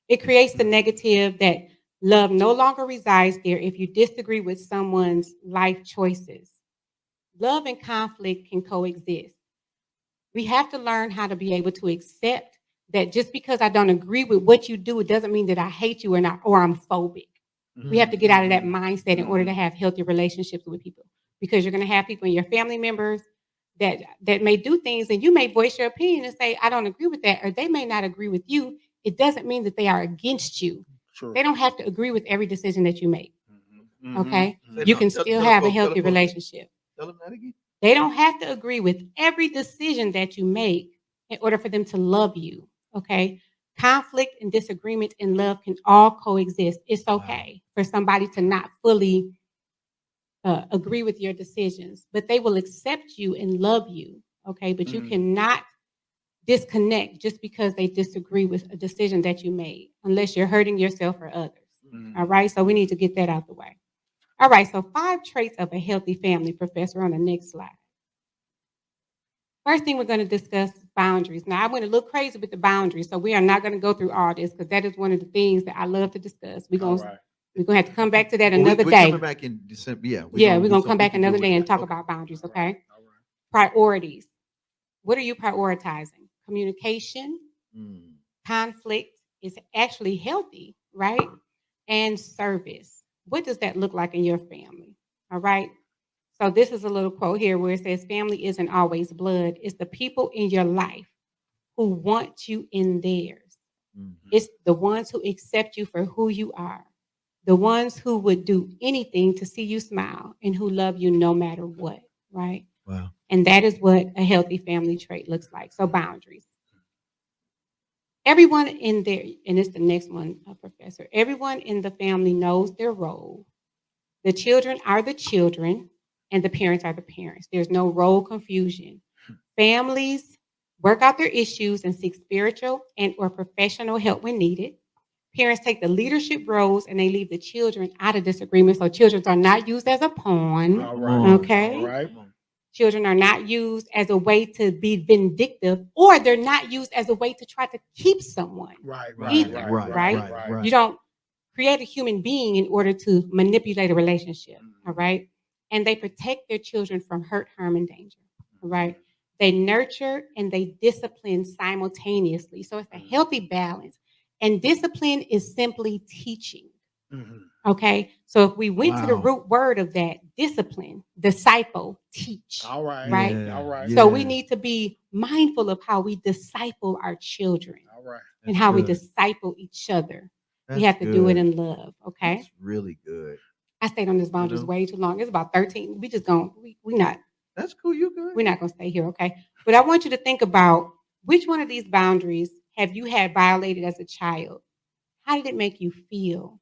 It creates the negative that love no longer resides there if you disagree with someone's life choices. Love and conflict can coexist. We have to learn how to be able to accept that just because I don't agree with what you do, it doesn't mean that I hate you or I'm phobic. We have to get out of that mindset in order to have healthy relationships with people, because you're going to have people in your family members that may do things and you may voice your opinion and say, I don't agree with that, or they may not agree with you. It doesn't mean that they are against you. Sure. They don't have to agree with every decision that you make. Okay? Mhm. You can Tell still them have a folks, tell healthy them folks. relationship. Tell them that again. They don't have to agree with every decision that you make in order for them to love you. Okay? Conflict and disagreement and love can all coexist. It's okay for somebody to not fully agree with your decisions, but they will accept you and love you. Okay? But you cannot disconnect just because they disagree with a decision that you made, unless you're hurting yourself or others. All right? So we need to get that out the way. All right, so 5 traits of a healthy family, Professor, on the next slide. First thing we're going to discuss is boundaries. Now, I went a little crazy with the boundaries, so we are not going to go through all this because that is one of the things that I love to discuss. We're going to have to come back to that another We're day. coming back in December. Yeah. We're going to come back another day and talk about boundaries, okay? Priorities. What are you prioritizing? Communication, conflict is actually healthy, right? And service. What does that look like in your family? All right. So this is a little quote here where it says, family isn't always blood. It's the people in your life who want you in theirs. It's the ones who accept you for who you are. The ones who would do anything to see you smile and who love you no matter what, right? Wow. And that is what a healthy family trait looks like. So boundaries. Everyone in there, and it's the next one, Professor, everyone in the family knows their role. The children are the children, and the parents are the parents. There's no role confusion. Families work out their issues and seek spiritual and or professional help when needed. Parents take the leadership roles, and they leave the children out of disagreement. So children are not used as a pawn. All right. Okay? All right. Children are not used as a way to be vindictive, or they're not used as a way to try to keep someone. Right. Either, right? You don't create a human being in order to manipulate a relationship, all right? And they protect their children from hurt, harm, and danger, all right? They nurture and they discipline simultaneously. So it's a healthy balance. And discipline is simply teaching. Okay, so if we went to the root word of that, discipline, disciple, teach. All right. Right? Yeah. All right. So we need to be mindful of how we disciple our children. All right. And how we good. disciple each other. That's we have to do it good. in love. Okay. It's really good. I stayed on this boundaries way too long. It's about 13. We just don't, we're not That's cool. You good. We're not going to stay here, okay? But I want you to think about which one of these boundaries have you had violated as a child? How did it make you feel?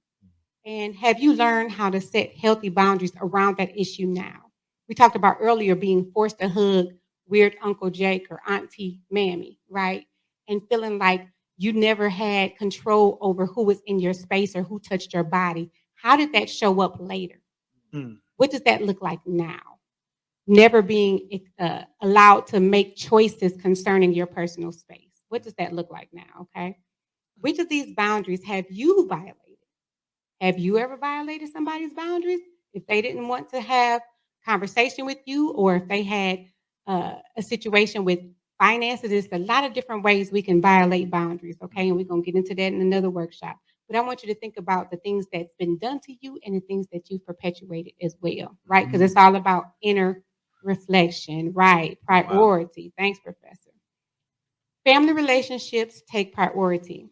And have you learned how to set healthy boundaries around that issue now? We talked about earlier being forced to hug weird Uncle Jake or Auntie Mammy, right? And feeling like you never had control over who was in your space or who touched your body. How did that show up later? What does that look like now? Never being allowed to make choices concerning your personal space. What does that look like now, okay? Which of these boundaries have you violated? Have you ever violated somebody's boundaries? If they didn't want to have conversation with you, or if they had a situation with finances. There's a lot of different ways we can violate boundaries, okay? And we're going to get into that in another workshop. But I want you to think about the things that's been done to you and the things that you've perpetuated as well, right? Because it's all about inner reflection, right? Priority. Wow. Thanks, Professor. Family relationships take priority.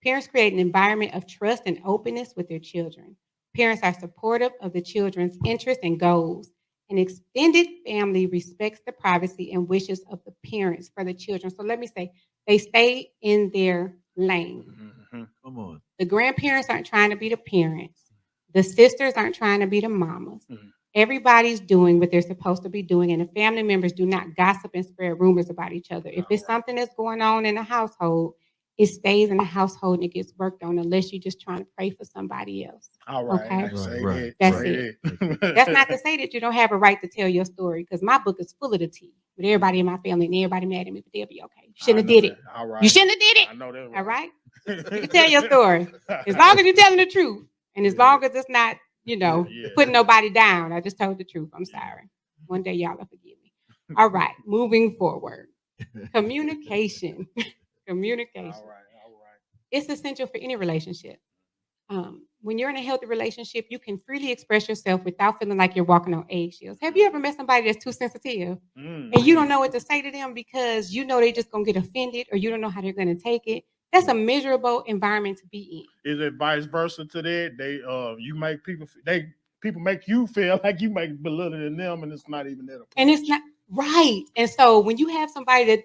Parents create an environment of trust and openness with their children. Parents are supportive of the children's interests and goals. An extended family respects the privacy and wishes of the parents for the children. So let me say, they stay in their lane. Mm-hmm. Come on. The grandparents aren't trying to be the parents. The sisters aren't trying to be the mamas. Mm-hmm. Everybody's doing what they're supposed to be doing, and the family members do not gossip and spread rumors about each other. If it's something that's going on in the household, it stays in the household and it gets worked on, unless you're just trying to pray for somebody else. All right. Okay? Right. That's it. That's not to say that you don't have a right to tell your story, because my book is full of the tea with everybody in my family, and everybody mad at me, but they'll be okay. You shouldn't have did it. All right. You shouldn't have did it. I know that. All right? You can tell your story. As long as you're telling the truth, and as long as it's not, putting nobody down. I just told the truth. I'm sorry. One day y'all will forgive me. All right, moving forward. Communication. Communication. All right. It's essential for any relationship. When you're in a healthy relationship, you can freely express yourself without feeling like you're walking on eggshells. Have you ever met somebody that's too sensitive and you don't know what to say to them because you know they're just going to get offended, or you don't know how they're going to take it? That's a miserable environment to be in. Is it vice versa to that? People make you feel like you make belittling them, and it's not even that. And it's not right. And so when you have somebody that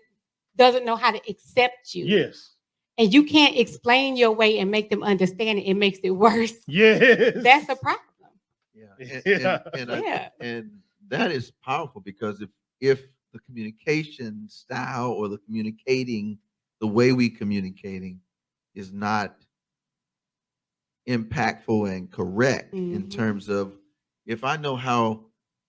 doesn't know how to accept you, yes, and you can't explain your way and make them understand it, it makes it worse. Yes, that's a problem. Yeah, and that is powerful, because if the communication style or the way we communicating is not impactful and correct, in terms of, if I know how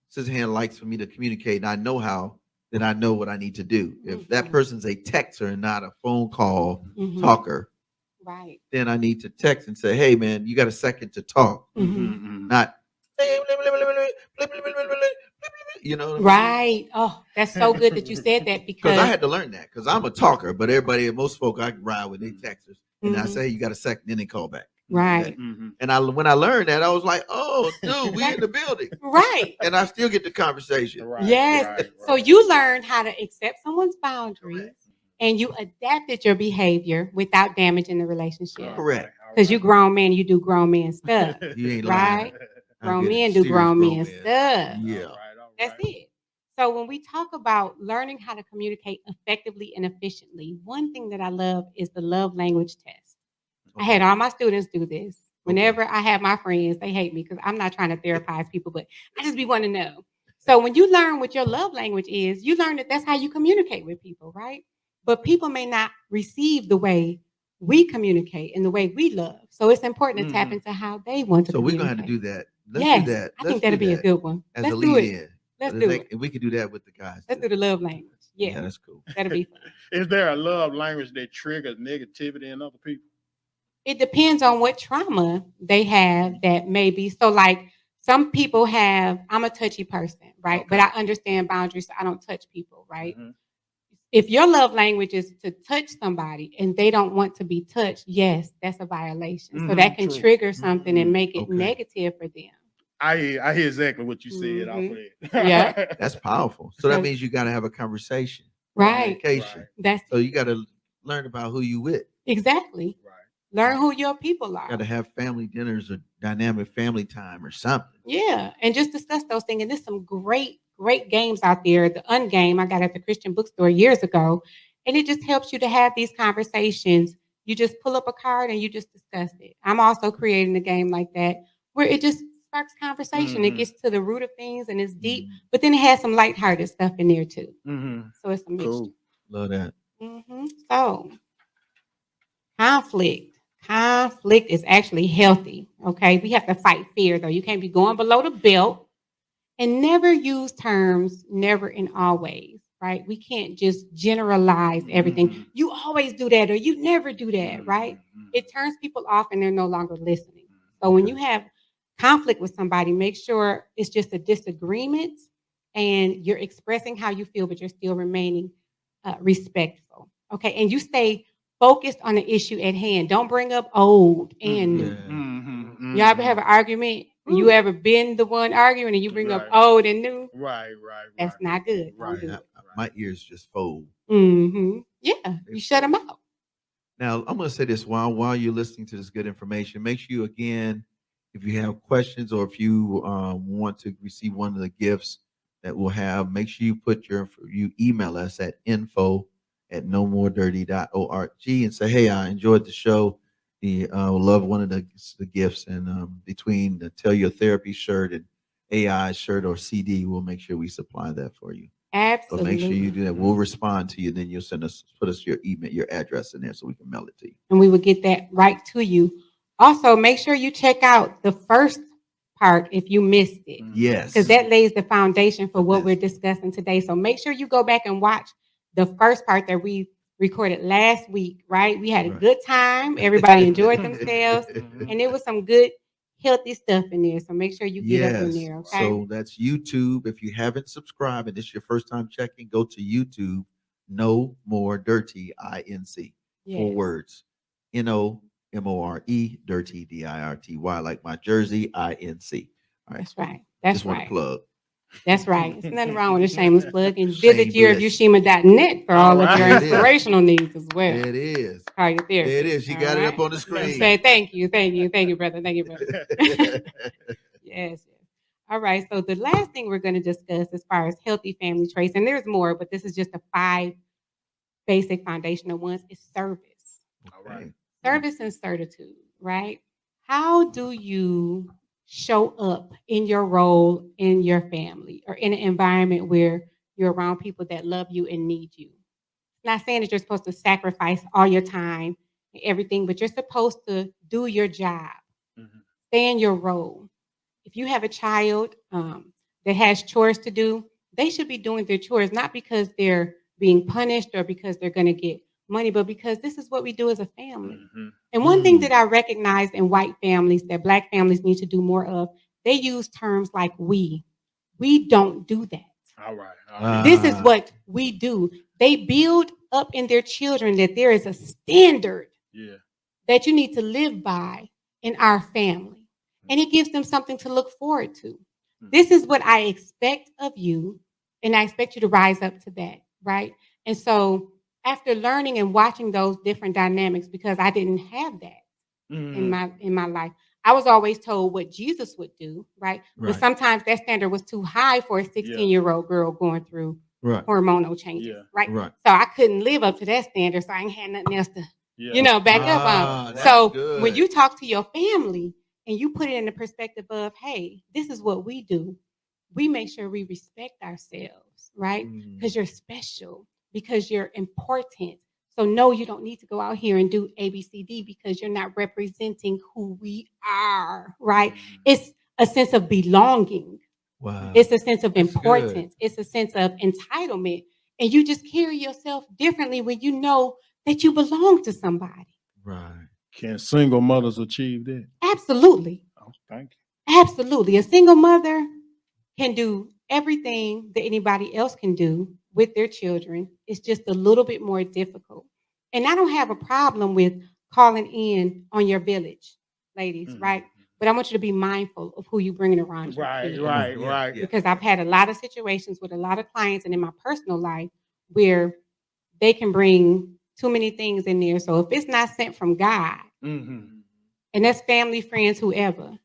Sister likes for me to communicate and I know how, then I know what I need to do. If that person's a texter and not a phone call talker, right, then I need to text and say, hey man, you got a second to talk. Not right. Oh, that's so good that you said that, because I had to learn that, because I'm a talker, but most folk I can ride with, they texters, and I say, you got a second, then they call back. Right. And when I learned that, I was like, oh, dude, we in the building. Right. And I still get the conversation. Right. Yes. Right. So you learned how to accept someone's boundaries, and you adapted your behavior without damaging the relationship. Correct. Because you grown men, you do grown man stuff. You ain't right? Grown men do grown men stuff. Yeah. That's it. So when we talk about learning how to communicate effectively and efficiently, one thing that I love is the love language test. I had all my students do this. Whenever I have my friends, they hate me because I'm not trying to therapize people, but I just be wanting to know. So when you learn what your love language is, you learn that that's how you communicate with people, right? But people may not receive the way we communicate and the way we love. So it's important to tap into how they want to communicate. So we're going to have to do that. Let's do that. I think that'll be a good one. As a lead-in. Let's do it. And we can do that with the guys. Let's do the love language. Yeah, that's cool. That'll be fun. Is there a love language that triggers negativity in other people? It depends on what trauma they have that may be. So like some people I'm a touchy person, right? Okay. But I understand boundaries, so I don't touch people, right? If your love language is to touch somebody and they don't want to be touched, yes, that's a violation. So that can trigger something and make it negative for them. I hear exactly what you said off of that. Yeah. That's powerful. So that means you got to have a conversation. Right. So you got to learn about who you with. Exactly. Right. Learn who your people are. Got to have family dinners or dynamic family time or something. Yeah. And just discuss those things. And there's some great games out there. The Ungame I got at the Christian bookstore years ago. And it just helps you to have these conversations. You just pull up a card and you just discuss it. I'm also creating a game like that where it just sparks conversation. It gets to the root of things and it's deep, but then it has some lighthearted stuff in there too. So it's a mixture. Cool. Love that. So conflict is actually healthy. Okay. We have to fight fear though. You can't be going below the belt, and never use terms never and always, right? We can't just generalize everything. You always do that or you never do that, right? It turns people off and they're no longer listening. So when you have conflict with somebody, make sure it's just a disagreement and you're expressing how you feel, but you're still remaining respectful. Okay, and you stay focused on the issue at hand. Don't bring up old and new. Mm-hmm. Y'all ever have an argument? You ever been the one arguing and you bring up Right. old and new? Right. That's not good. Don't Right. do it. My ears just fold. Yeah, you shut them out. Now, I'm going to say this while you're listening to this good information, make sure you, again, if you have questions or if you want to receive one of the gifts that we'll have, make sure you email us at info@nomoredirty.org and say, hey, I enjoyed the show. Love one of the gifts. And between the Tell Your Therapy shirt and AI shirt or CD, we'll make sure we supply that for you. Absolutely. So make sure you do that. We'll respond to you. Then you'll put us your email, your address in there so we can mail it to you. And we will get that right to you. Also, make sure you check out the first part if you missed it. Yes. Because that lays the foundation for what we're discussing today. So make sure you go back and watch the first part that we recorded last week, right? We had a good time. Everybody enjoyed themselves. And there was some good, healthy stuff in there. So make sure you get up in there, okay? So that's YouTube. If you haven't subscribed and this is your first time checking, go to YouTube, No More Dirty INC. Yes. 4 words. NOMORE, Dirty DIRTY, like my jersey, INC. All right. That's right. That's Just want right. to plug. That's right. There's nothing wrong with a shameless plug. And Shameless. visit yearofyoushima.net for all of your There it is. inspirational needs as well. There it is. Call your therapist. There it is. You got it up on the screen. Say thank you, brother. Thank you, brother. Yes. All right. So the last thing we're going to discuss as far as healthy family traits, and there's more, but this is just the 5 basic foundational ones, is service. All right. Service and certitude, right? How do you show up in your role in your family or in an environment where you're around people that love you and need you? Not saying that you're supposed to sacrifice all your time and everything, but you're supposed to do your job, stay in your role. If you have a child that has chores to do, they should be doing their chores, not because they're being punished or because they're going to get money, but because this is what we do as a family. And one thing that I recognize in white families that Black families need to do more of, they use terms like we. We don't do that. All right. This is what we do. They build up in their children that there is a standard that you need to live by in our family. And it gives them something to look forward to. This is what I expect of you, and I expect you to rise up to that, right? And so after learning and watching those different dynamics, because I didn't have that in my life, I was always told what Jesus would do, right? But sometimes that standard was too high for a 16-year-old girl going through hormonal changes, right? So I couldn't live up to that standard, so I ain't had nothing else to, back up on. So when you talk to your family and you put it in the perspective of, hey, this is what we do, we make sure we respect ourselves, right? Because you're special, because you're important. So no, you don't need to go out here and do ABCD because you're not representing who we are, right? It's a sense of belonging. Wow. It's a sense of importance. It's a sense of entitlement. And you just carry yourself differently when you know that you belong to somebody. Right. Can single mothers achieve that? Absolutely. Oh, thank you. Absolutely. A single mother can do everything that anybody else can do with their children. It's just a little bit more difficult. And I don't have a problem with calling in on your village, ladies, right? But I want you to be mindful of who you're bringing around. Right. Because I've had a lot of situations with a lot of clients and in my personal life where they can bring too many things in there. So if it's not sent from God, and that's family, friends, whoever,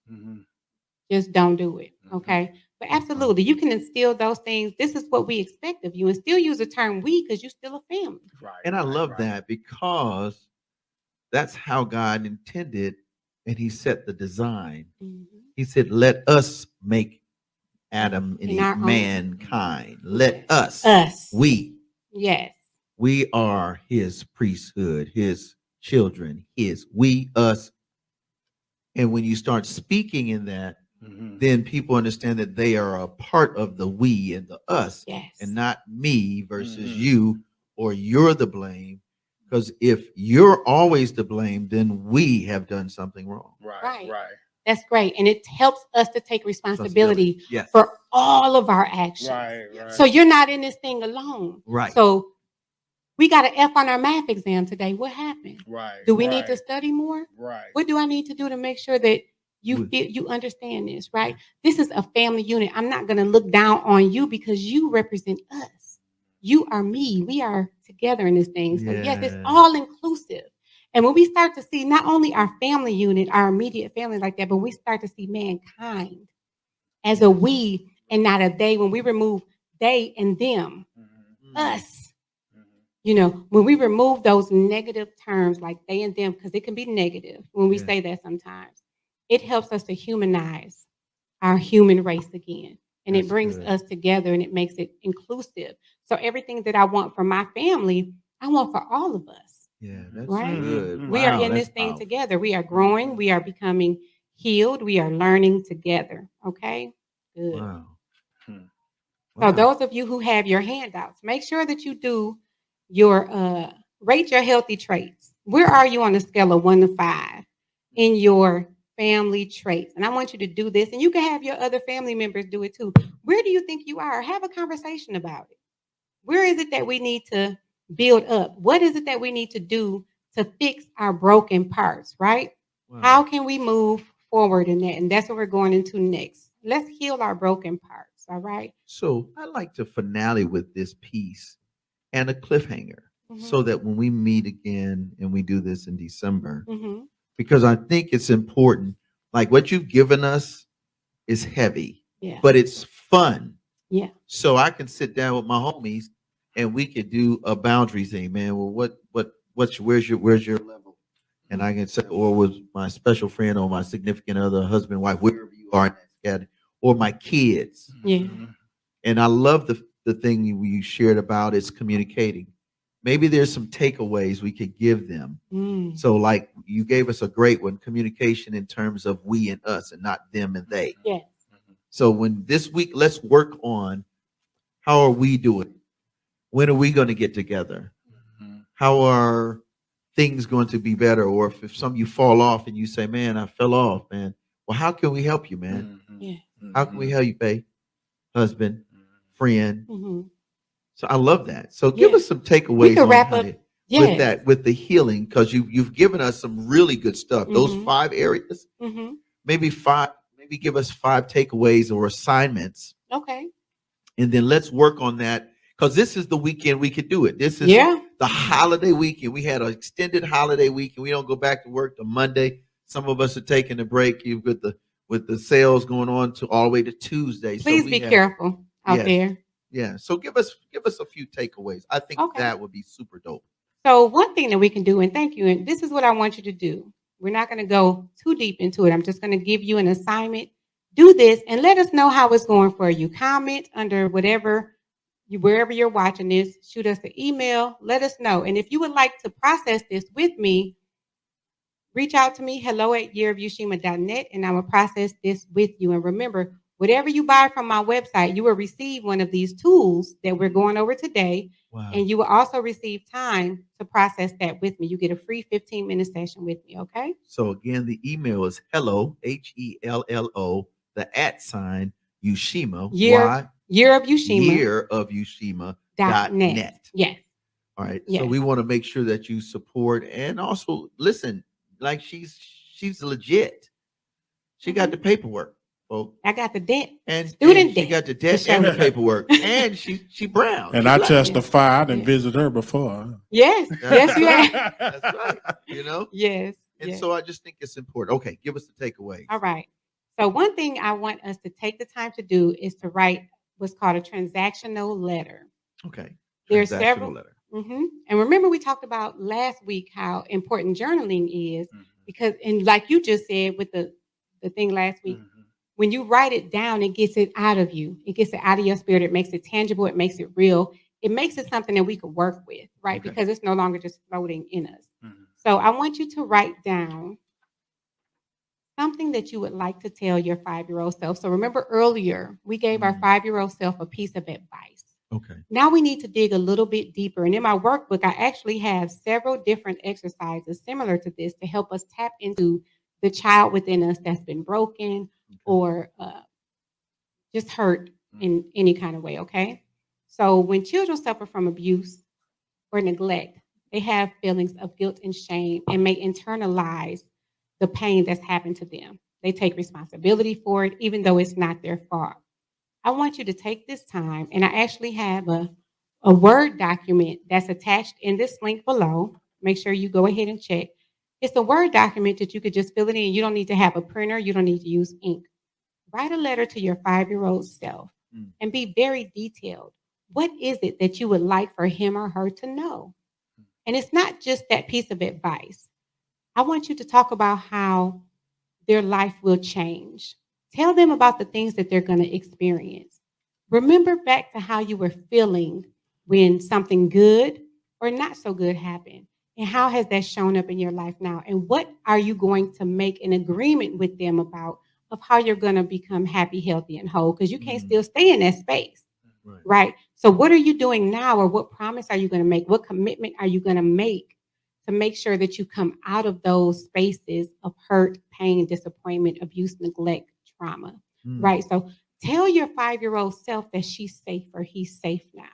just don't do it, okay? But absolutely, you can instill those things. This is what we expect of you, and still use the term we because you're still a family. And I love that because that's how God intended, and he set the design. He said, let us make Adam and Eve, mankind. Let us. We. Yes. We are his priesthood, his children, we, us. And when you start speaking in that, then people understand that they are a part of the we and the us, and not me versus you, or you're the blame. Because if you're always to blame, then we have done something wrong. Right. That's great. And it helps us to take responsibility for all of our actions. So you're not in this thing alone. Right. So We got an F on our math exam today. What happened? Right. Do we need to study more? Right. What do I need to do to make sure that you feel you understand this, right? This is a family unit. I'm not going to look down on you because you represent us. You are me. We are together in this thing. So yes, it's all inclusive. And when we start to see not only our family unit, our immediate family like that, but we start to see mankind as a we and not a they, when we remove they and them, us, you know, when we remove those negative terms like they and them, because it can be negative when we say that sometimes, it helps us to humanize our human race again. And it brings us together and it makes it inclusive. So everything that I want for my family, I want for all of us. Yeah, that's right? good. We are in this thing together. We are growing. We are becoming healed. We are learning together. Okay? Good. Wow. So those of you who have your handouts, make sure that you do your rate your healthy traits. Where are you on a scale of 1 to 5 in your family traits? And I want you to do this, and you can have your other family members do it too. Where do you think you are? Have a conversation about it. Where is it that we need to build up? What is it that we need to do to fix our broken parts, right? Wow. How can we move forward in that? And that's what we're going into next. Let's heal our broken parts, all right? So I like to finale with this piece and a cliffhanger so that when we meet again and we do this in December, because I think it's important, like what you've given us is heavy, but it's fun. Yeah. So I can sit down with my homies and we could do a boundary thing, man. Well, where's your level? And I can say, or with my special friend or my significant other, husband, wife, wherever you are in that scattered, or my kids. Yeah. And I love the thing you shared about is communicating. Maybe there's some takeaways we could give them. So like you gave us a great one, communication in terms of we and us and not them and they. Yes. So when this week, let's work on how are we doing? When are we going to get together? How are things going to be better? Or if some of you fall off and you say, man, I fell off, man. Well, how can we help you, man? Yeah. How can we help you, babe? Husband, friend. So I love that. So give us some takeaways can on wrap how up with that, with the healing, because you've given us some really good stuff. Those 5 areas, maybe give us 5 takeaways or assignments. Okay. And then let's work on that, because this is the weekend we could do it. This is the holiday weekend. We had an extended holiday weekend. We don't go back to work till Monday. Some of us are taking a break with the sales going on to all the way to Tuesday. Please be careful out there. Yeah. So give us a few takeaways. I think that would be super dope. So one thing that we can do, and thank you, and this is what I want you to do. We're not going to go too deep into it. I'm just going to give you an assignment. Do this and let us know how it's going for you. Comment under wherever you're watching this. Shoot us an email. Let us know. And if you would like to process this with me, reach out to me, hello@yearofyoushima.net, and I will process this with you. And remember, whatever you buy from my website, you will receive one of these tools that we're going over today. Wow. And you will also receive time to process that with me. You get a free 15-minute session with me, okay? So again, the email is hello, HELLO, the @ Yushima, yearofyoushima.net. Yes. All right. Yes. So we want to make sure that you support and also listen, like she's legit. She got the paperwork. Well, I got the debt. And student debt. She got the debt and the paperwork. And she brown. And I testify. I didn't visit her before. Yes. Yes, you have. That's right. You know? Yes. And so I just think it's important. Okay, give us the takeaway. All right. So one thing I want us to take the time to do is to write what's called a transactional letter. Okay. There's several. Letter. And remember, we talked about last week how important journaling is because, and like you just said with the thing last week, when you write it down, it gets it out of you. It gets it out of your spirit. It makes it tangible. It makes it real. It makes it something that we could work with, right? Okay. Because it's no longer just floating in us. So I want you to write down something that you would like to tell your 5-year-old self. So remember earlier, we gave our 5-year-old self a piece of advice. Okay. Now we need to dig a little bit deeper. And in my workbook, I actually have several different exercises similar to this to help us tap into the child within us that's been broken or just hurt in any kind of way, okay? So when children suffer from abuse, or neglect, they have feelings of guilt and shame and may internalize the pain that's happened to them. They take responsibility for it, even though it's not their fault. I want you to take this time, and I actually have a Word document that's attached in this link below. Make sure you go ahead and check. It's a Word document that you could just fill it in. You don't need to have a printer. You don't need to use ink. Write a letter to your 5-year-old self and be very detailed. What is it that you would like for him or her to know? And it's not just that piece of advice. I want you to talk about how their life will change. Tell them about the things that they're going to experience. Remember back to how you were feeling when something good or not so good happened. And how has that shown up in your life now? And what are you going to make an agreement with them about of how you're going to become happy, healthy, and whole? Because you can't still stay in that space, right? So what are you doing now, or what promise are you going to make? What commitment are you going to make sure that you come out of those spaces of hurt, pain, disappointment, abuse, neglect, trauma, right? So tell your 5-year-old self that she's safe or he's safe now.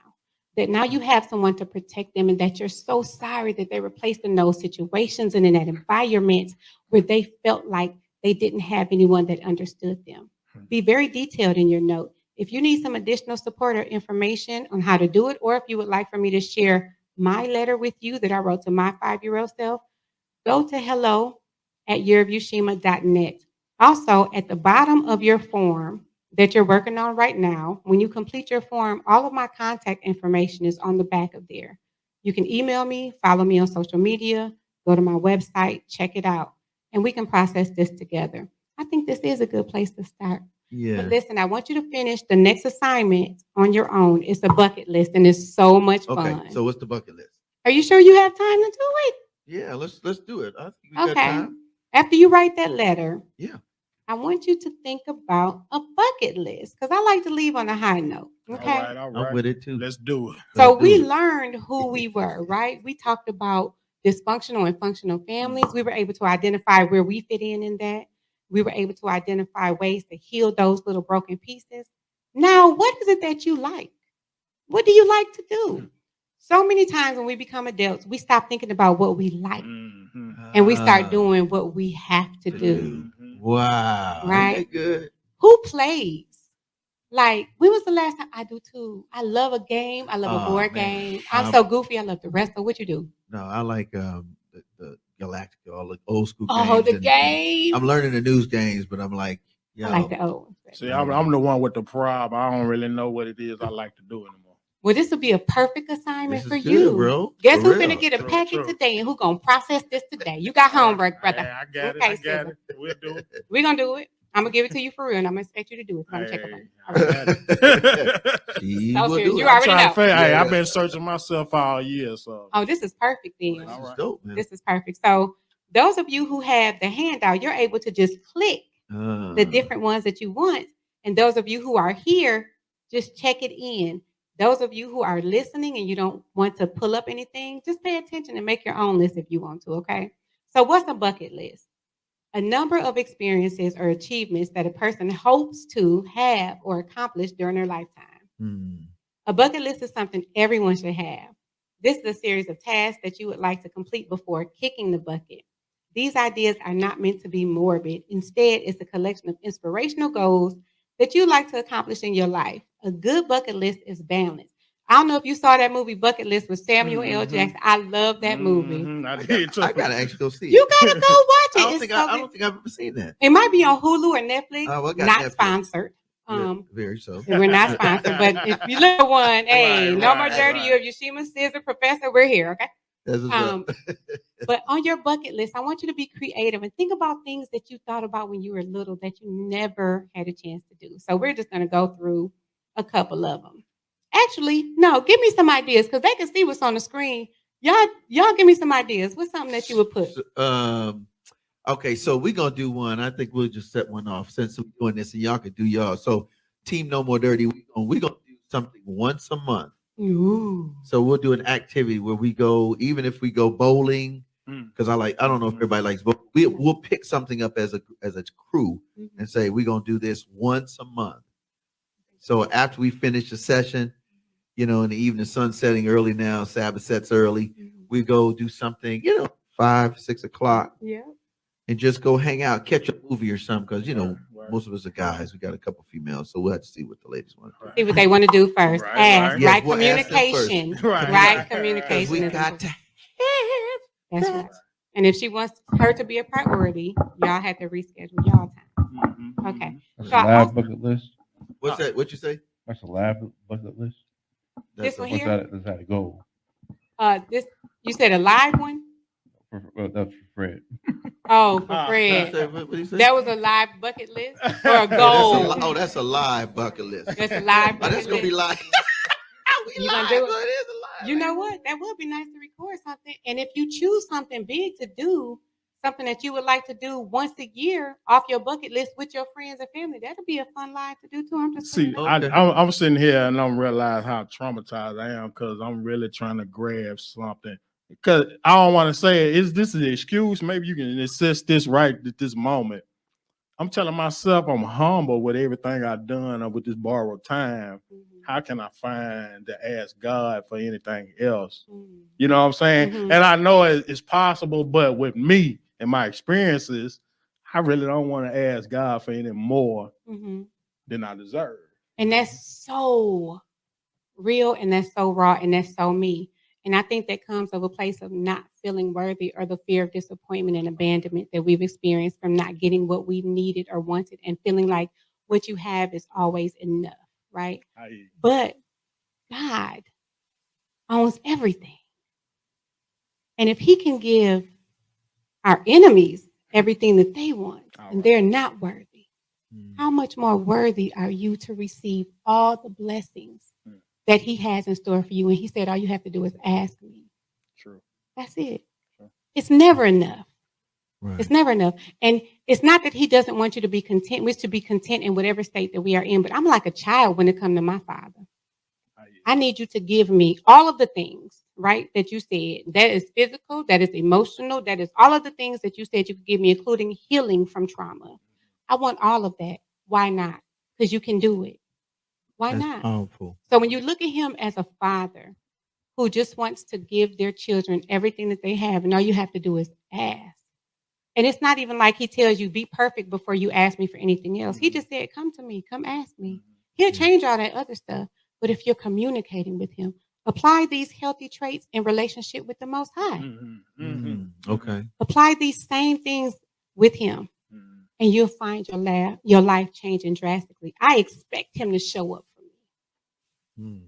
That now you have someone to protect them, and that you're so sorry that they were placed in those situations and in that environment where they felt like they didn't have anyone that understood them. Be very detailed in your note. If you need some additional support or information on how to do it, or if you would like for me to share my letter with you that I wrote to my 5-year-old self, go to hello@yearofyoushima.net. Also, at the bottom of your form that you're working on right now, when you complete your form, all of my contact information is on the back of there. You can email me, follow me on social media, go to my website, check it out, and we can process this together. I think this is a good place to start. Yeah. But listen, I want you to finish the next assignment on your own. It's a bucket list, and it's so much fun. Okay, so what's the bucket list? Are you sure you have time to do it? Yeah, let's do it. I think we got Okay. time. After you write that letter, Yeah. I want you to think about a bucket list, because I like to leave on a high note. Okay. All right. I'm with it too. Let's do it. So Let's do we it. learned who we were, right? We talked about dysfunctional and functional families. We were able to identify where we fit in that. We were able to identify ways to heal those little broken pieces. Now, what is it that you like? What do you like to do? So many times when we become adults, we stop thinking about what we like and we start doing what we have to do. Wow. Right? Ain't that good? Who plays? Like, when was the last time? I do too. I love a game. I love a board game. I'm so goofy. I love the wrestle. What you do? No, I like the Galactica, all the old school games. Oh, the and games. I'm learning the news games, but I'm like, I like the old. See, I'm the one with the prob. I don't really know what it is I like to do anymore. Well, this would be a perfect assignment This for is good, you, bro. Guess For who's gonna real. get a True, packet true. today, and who's gonna process this today? You got homework, brother. Hey, I got Okay, it. I got Scissor. it. We'll do it. We're gonna do it. I'm gonna give it to you for real, and I'm gonna expect you to do it. I'm gonna check it out. I got it. She So will serious. do You it. already Trying to know. figure- Hey, Yeah. I've been searching myself all year, so. Oh, this is perfect then. This All is right. dope, man. This is perfect. So those of you who have the handout, you're able to just click the different ones that you want. And those of you who are here, just check it in. Those of you who are listening and you don't want to pull up anything, just pay attention and make your own list if you want to, okay? So what's a bucket list? A number of experiences or achievements that a person hopes to have or accomplish during their lifetime. A bucket list is something everyone should have. This is a series of tasks that you would like to complete before kicking the bucket. These ideas are not meant to be morbid. Instead, it's a collection of inspirational goals that you'd like to accomplish in your life. A good bucket list is balanced. I don't know if you saw that movie Bucket List with Samuel L. Jackson. I love that movie. I did too. I gotta actually go see it. You gotta go watch I it. don't It's think so I good. don't think I've ever seen that. It might be on Hulu or Netflix. Oh, well, I got Not Netflix. sponsored. Very so. We're not sponsored, but if you look at one, hey, Right, no more right, dirty. right. You have Yoshima Scissor Professor. We're here, okay? That's what's up. But on your bucket list, I want you to be creative and think about things that you thought about when you were little that you never had a chance to do. So we're just going to go through a couple of them. Actually, no, give me some ideas because they can see what's on the screen. Y'all give me some ideas. What's something that you would put? Okay, so we're gonna do one. I think we'll just set one off since we're doing this, and y'all can do y'all. So, Team No More Dirty, we're gonna do something once a month. Ooh. So we'll do an activity where we go, even if we go bowling, because I don't know if everybody likes bowling. We'll pick something up as a crew and say we're gonna do this once a month. So after we finish the session, in the evening, sun setting early now, Sabbath sets early. We go do something, 5, 6 o'clock, Yeah. and just go hang out, catch a movie or something. Because, most of us are guys. We got a couple females. So we'll have to see what the ladies want to do. See what they want to do first. Right, Ask, right. Yeah, right? we'll ask them first. Communication. Right. Right? Because Communication. we is got important. to. That's right. And if she wants her to be a priority, y'all have to reschedule y'all time. Okay. That's So a I live also- bucket list. What's that? What you say? That's a live bucket list. This That's one a- What's here? that? Is that a goal? This you said a live one? That's for Fred. Oh, for What Fred. do you say? That was a live bucket list or a Oh, that's a goal? that's a live bucket list. That's a live Oh, bucket that's gonna be list. live. We You gonna live, do it? but it is a live. You know what? That would be nice to record something. And if you choose something big to do, something that you would like to do once a year off your bucket list with your friends and family, that'll be a fun live to do too. I'm just See, saying. Okay. I'm sitting here and I'm realizing how traumatized I am because I'm really trying to grab something. Because I don't want to say this is an excuse. Maybe you can assist this right at this moment. I'm telling myself I'm humble with everything I've done with this borrowed time. How can I find to ask God for anything else? You know what I'm saying? Mhm. And I know it's possible, but with me and my experiences, I really don't want to ask God for any more than I deserve. And that's so real and that's so raw and that's so me. And I think that comes of a place of not feeling worthy or the fear of disappointment and abandonment that we've experienced from not getting what we needed or wanted and feeling like what you have is always enough, right? But God owns everything. And if he can give our enemies everything that they want and they're not worthy, how much more worthy are you to receive all the blessings that he has in store for you? And he said, all you have to do is ask me. True. That's it. It's never enough. Right. It's never enough. And it's not that he doesn't want you to be content. We should be content in whatever state that we are in. But I'm like a child when it comes to my father. I need you to give me all of the things, right, that you said. That is physical, that is emotional, that is all of the things that you said you could give me, including healing from trauma. I want all of that. Why not? Because you can do it. Why That's not? powerful. So when you look at him as a father who just wants to give their children everything that they have, and all you have to do is ask. And it's not even like he tells you, be perfect before you ask me for anything else. He just said, come to me, come ask me. He'll change all that other stuff. But if you're communicating with him, apply these healthy traits in relationship with the Most High. Okay. Apply these same things with him, and you'll find your life changing drastically. I expect him to show up for me.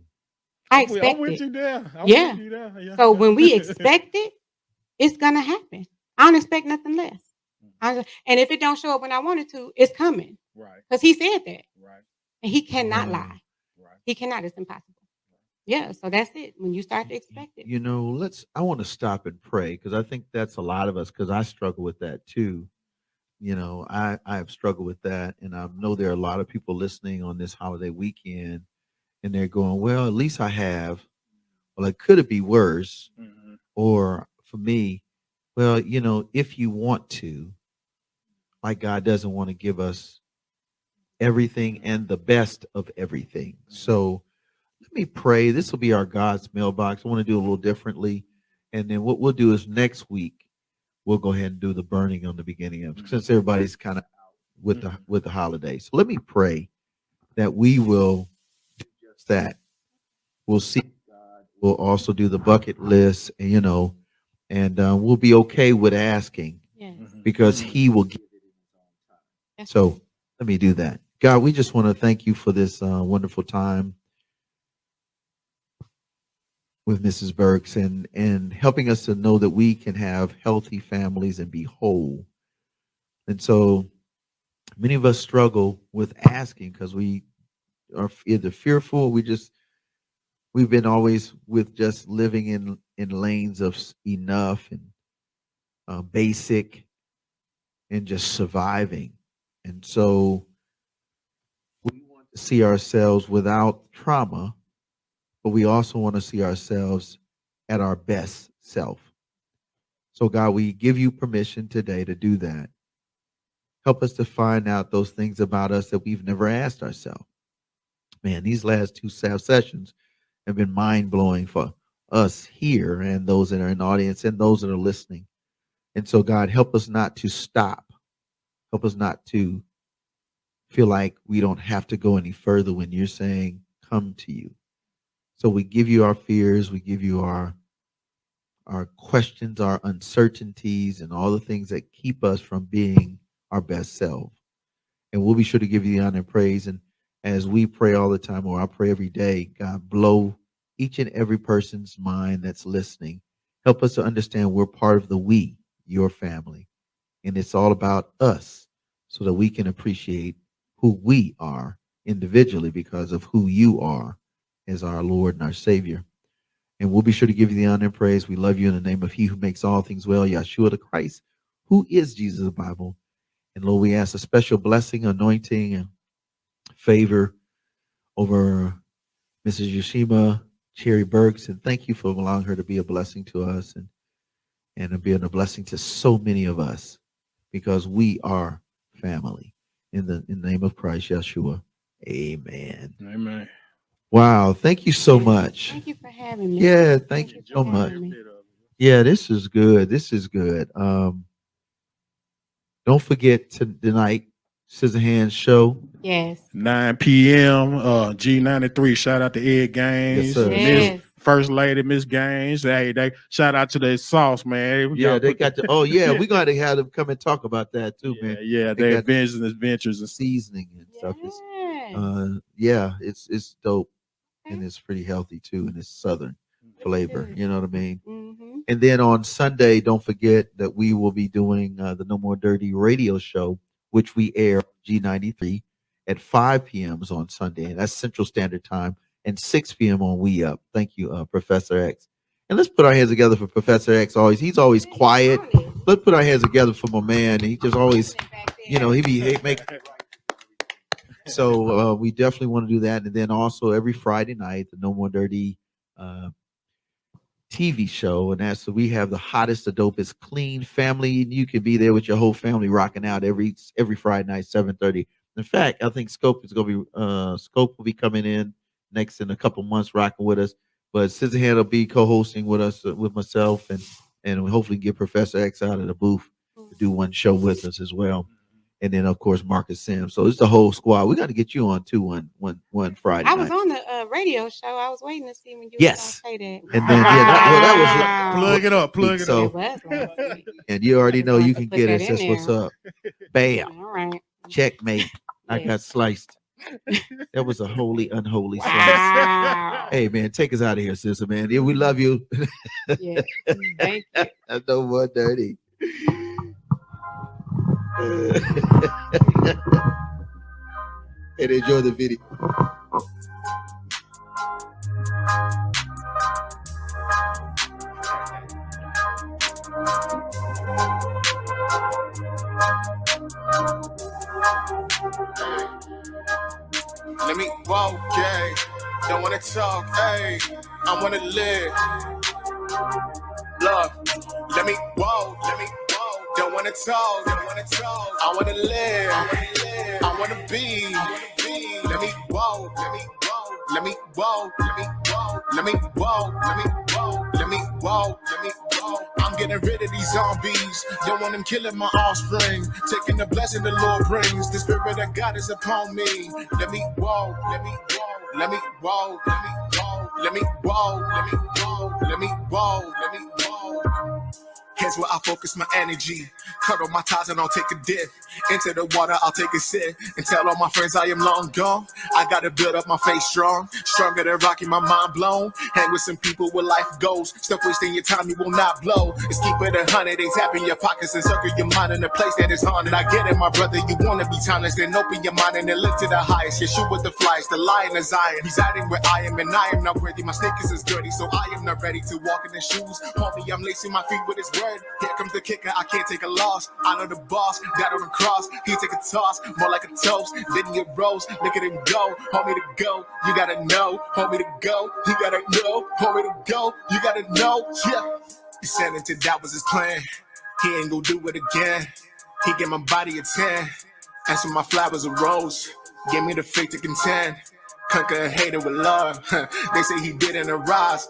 I expect I'm with it. you there. Yeah. With you there. Yeah. So when we expect it, it's gonna happen. I don't expect nothing less. And if it don't show up when I want it to, it's coming. Right. Because he said that. Right. And he cannot Right. lie. Right. He cannot. It's impossible. Yeah. So that's it. When you start to expect it. I want to stop and pray because I think that's a lot of us because I struggle with that too. I have struggled with that. And I know there are a lot of people listening on this holiday weekend and they're going, well, at least I have. Well, it could it be worse? Or for me, well, if you want to, like God doesn't want to give us everything and the best of everything. So let me pray. This will be our God's mailbox. I want to do a little differently. And then what we'll do is next week, we'll go ahead and do the burning on the beginning of since everybody's kind of out with the holidays. So let me pray that we will do just that. We'll see God. We'll also do the bucket list, and we'll be okay with asking because he will give it in his own time. So let me do that. God, we just want to thank you for this wonderful time with Mrs. Burks and helping us to know that we can have healthy families and be whole. And so many of us struggle with asking because we are either fearful, or we've been always with just living in lanes of enough and basic and just surviving. And so we want to see ourselves without trauma, but we also want to see ourselves at our best self. So God, we give you permission today to do that. Help us to find out those things about us that we've never asked ourselves. Man, these last two sessions have been mind-blowing for us here and those that are in the audience and those that are listening. And so, God, help us not to stop. Help us not to feel like we don't have to go any further when you're saying, come to you. So we give you our fears, we give you our questions, our uncertainties, and all the things that keep us from being our best self. And we'll be sure to give you the honor and praise. And as we pray all the time, or I pray every day, God, blow each and every person's mind that's listening. Help us to understand we're part of the we, your family. And it's all about us so that we can appreciate who we are individually because of who you are as our Lord and our Savior. And we'll be sure to give you the honor and praise. We love you in the name of He who makes all things well, Yeshua the Christ, who is Jesus of the Bible. And Lord, we ask a special blessing, anointing, and favor over Mrs. Yoshima Cherry Burks. And thank you for allowing her to be a blessing to us and being a blessing to so many of us because we are family. In the name of Christ, Yeshua. Amen. Amen. Wow. Thank you so much. Thank you for having me. Yeah, thank you so much. Yeah, this is good. This is good. Don't forget tonight, Scissor Hands show. Yes. 9 p.m. G93. Shout out to Ed Gaines. Yes, sir. Yes. First Lady Miss Gaines. Hey, they shout out to their sauce, man. Yeah, they got oh yeah, we're gonna have them come and talk about that too, man. Yeah, They their got adventures and seasoning and stuff. Yes. Yeah, it's dope and it's pretty healthy too, and it's southern flavor. You know what I mean? Mm-hmm. And then on Sunday, don't forget that we will be doing the No More Dirty radio show, which we air G93 at 5 p.m. on Sunday, and that's Central Standard Time, and 6 p.m. on We Up. Thank you, Professor X. And let's put our hands together for Professor X. He's always quiet. Let's put our hands together for my man. He just always, he be making. So we definitely want to do that. And then also every Friday night, the No More Dirty TV show. And that's so we have the hottest, the dopest, clean family. And you can be there with your whole family rocking out every Friday night, 7:30. In fact, I think Scope will be coming in next in a couple months rocking with us. But Scissorhand will be co-hosting with us, with myself, and we'll hopefully get Professor X out of the booth to do one show with us as well. And then, of course, Marcus Sims. So it's the whole squad. We got to get you on too one Friday I was night. on the radio show. I was waiting to see when you Yes. were going to say that. And then, that was plug it up. Plug it so, up. It was last week. And you already know you can Put get that us. in That's what's there. up. Bam. All right. Checkmate. I Yes. got sliced. That was a holy, unholy slice. Wow. Hey, man, take us out of here, sister, man. Yeah, we love you. Yes. Thank you. No more dirty. And enjoy the video. Let me walk, yeah. Don't wanna talk, hey. I wanna live. Love. Let me walk. Don't wanna talk, I wanna live. I wanna be. Let me walk. Let me walk. I'm getting rid of these zombies. Don't want them killing my offspring. Taking the blessing the Lord brings. The spirit of God is upon me. Let me walk. Here's where I focus my energy. Cut on my ties and I'll take a dip. Into the water, I'll take a sip. And tell all my friends I am long gone. I gotta build up my faith strong. Stronger than Rocky, my mind blown. Hang with some people with life goals. Stop wasting your time, you will not blow. It's keep it 100, they tap in your pockets and circle your mind in a place that is haunted. I get it, my brother, you wanna be timeless. Then open your mind and then lift to the highest. Yeshua with the flies, the lion is Zion. Residing where I am and I am not worthy. My sneakers is dirty, so I am not ready to walk in the shoes. Homie, I'm lacing my feet with his word. Here comes the kicker, I can't take a loss. I know the boss, that on the cross. He take a toss, more like a toast. Then you rose, look at him go. Homie to go, you gotta know. Homie to go, you gotta know. Homie to go, you gotta know. Yeah. He said until that was his plan. He ain't gonna do it again. He gave my body a 10. Answer my flowers a rose. Gave me the faith to contend. Conquer a hater with love. They say he did in a rise.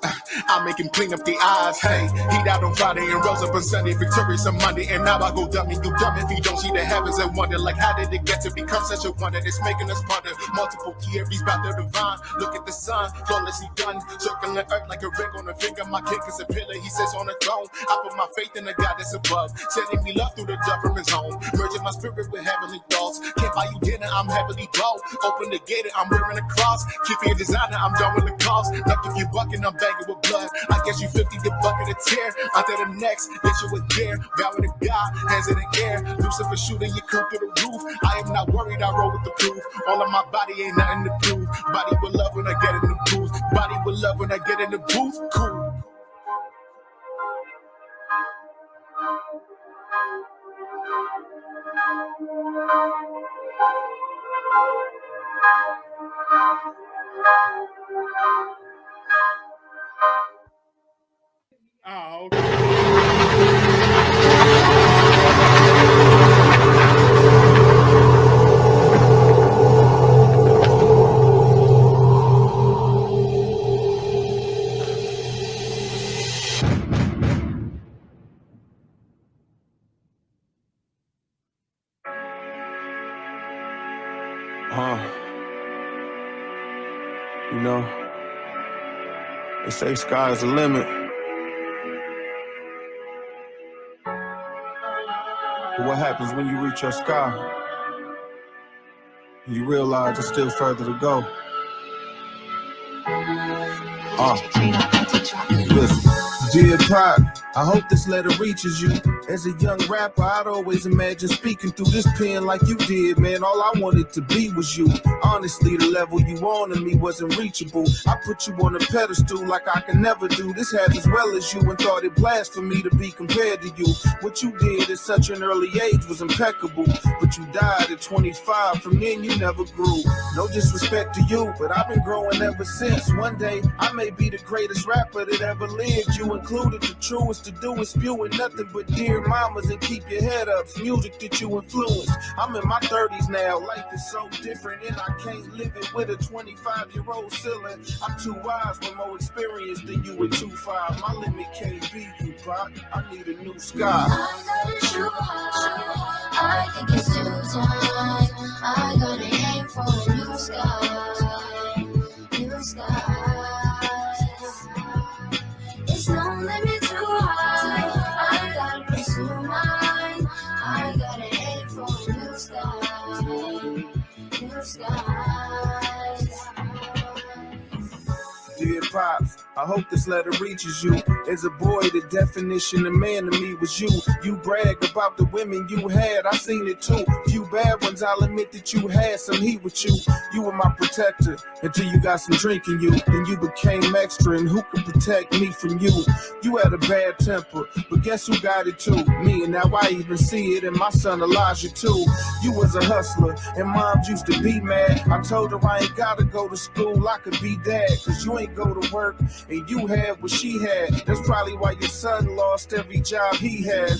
I make him clean up the eyes. Hey, he died on Friday and rose up on Sunday, victorious on Monday. And now I go dumb and you dumb if you don't see the heavens and wonder. Like, how did it get to become such a wonder? It's making us ponder. Multiple theories about the divine. Look at the sun, flawlessly done. Circling the earth like a ring on a finger. My kick is a pillar, he sits on a throne. I put my faith in the God that's above. Sending me love through the dove from his home. Merging my spirit with heavenly thoughts. Can't buy you dinner, I'm heavily blow. Open the gate, I'm wearing a cross. Keep your designer, I'm done with the cost. Luck if you bucking, I'm begging with blood. I guess you 50 the bucket of tear. After the next, that you was there. Bowing to God, hands in the air. Lucifer shooting you come through the roof. I am not worried, I roll with the proof. All of my body ain't nothing to prove. Body with love when I get in the booth. Body with love when I get in the booth. Cool. Oh, okay. You know, they say sky's the limit. But what happens when you reach your sky? You realize there's still further to go. Listen. Dear Pop, I hope this letter reaches you. As a young rapper, I'd always imagine speaking through this pen like you did, man. All I wanted to be was you. Honestly, the level you on to me wasn't reachable. I put you on a pedestal like I can never do. This half as well as you and thought it blasphemy to be compared to you. What you did at such an early age was impeccable, but you died at 25. From then you never grew. No disrespect to you, but I've been growing ever since. One day, I may be the greatest rapper that ever lived. You included, the truest to do is spewing nothing but dear mamas and keep your head up. It's music that you influenced. I'm in my 30s now. Life is so different and I can't live it with a 25-year-old ceiling. I'm too wise with more experience than you with 2.5. My limit can't be you, Pop. I need a new sky. I gotta shoot high. I think it's too time. I gotta aim for a new sky. New skies. It's no limit too high. I gotta pursue mine. I gotta aim for a new sky. New skies. Dear Pops, I hope this letter reaches you. As a boy, the definition of man to me was you. You brag about the women you had, I seen it too. Few bad ones, I'll admit that you had some heat with you. You were my protector until you got some drink in you. Then you became extra, and who could protect me from you? You had a bad temper, but guess who got it too? Me, and now I even see it in my son Elijah too. You was a hustler, and moms used to be mad. I told her I ain't gotta go to school, I could be dad, cause you ain't go to work, and you had what she had. That's probably why your son lost every job he had.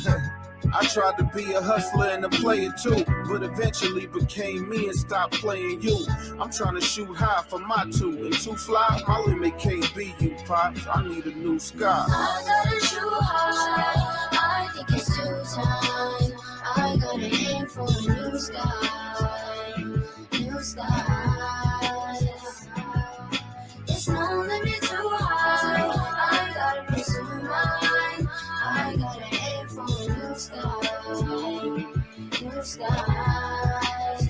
I tried to be a hustler and a player too, but eventually became me and stopped playing you. I'm trying to shoot high for my two, and too fly, my limit can't be you, Pops. I need a new sky. I gotta shoot high. I think it's too time. I gotta aim for a new sky. New skies. It's no limit too high. I gotta pursue mine. I gotta aim for a new sky. New skies.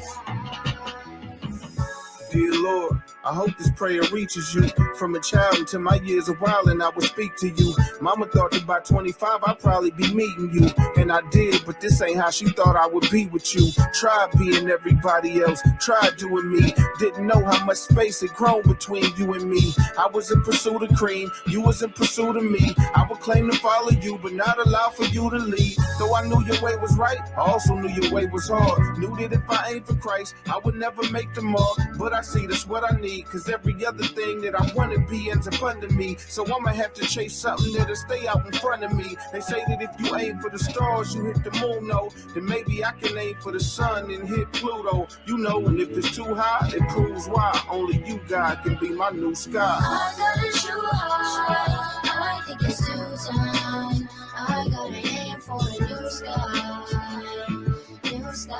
Dear Lord, I hope this prayer reaches you. From a child until my years of wildin', I would speak to you. Mama thought that by 25 I'd probably be meeting you, and I did, but this ain't how she thought I would be with you. Tried being everybody else, tried doing me. Didn't know how much space had grown between you and me. I was in pursuit of cream, you was in pursuit of me. I would claim to follow you, but not allow for you to lead. Though I knew your way was right, I also knew your way was hard. Knew that if I aimed for Christ, I would never make the mark. But I see that's what I need. me. Cause every other thing that I wanna be ends up under me. So I'ma have to chase something that'll stay out in front of me. They say that if you aim for the stars, you hit the moon, no. Then maybe I can aim for the sun and hit Pluto. You know, and if it's too high, it proves why only you, God, can be my new sky. I gotta shoot high, I think it's too time. I gotta aim for a new sky, new skies.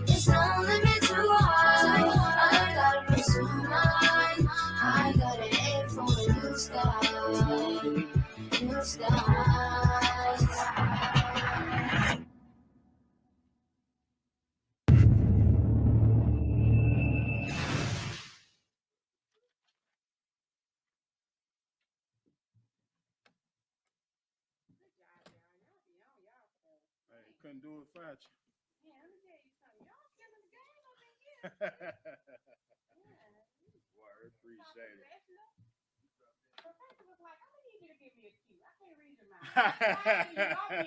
It's no limit too high, I gotta pursue mine. I gotta aim for a new sky, new skies. Hey, couldn't do it without you. Yeah, let me tell you something. Y'all killing the game over here. Word, appreciate it. Professor was like, I'm gonna need you to give me a cue. I can't read your mind.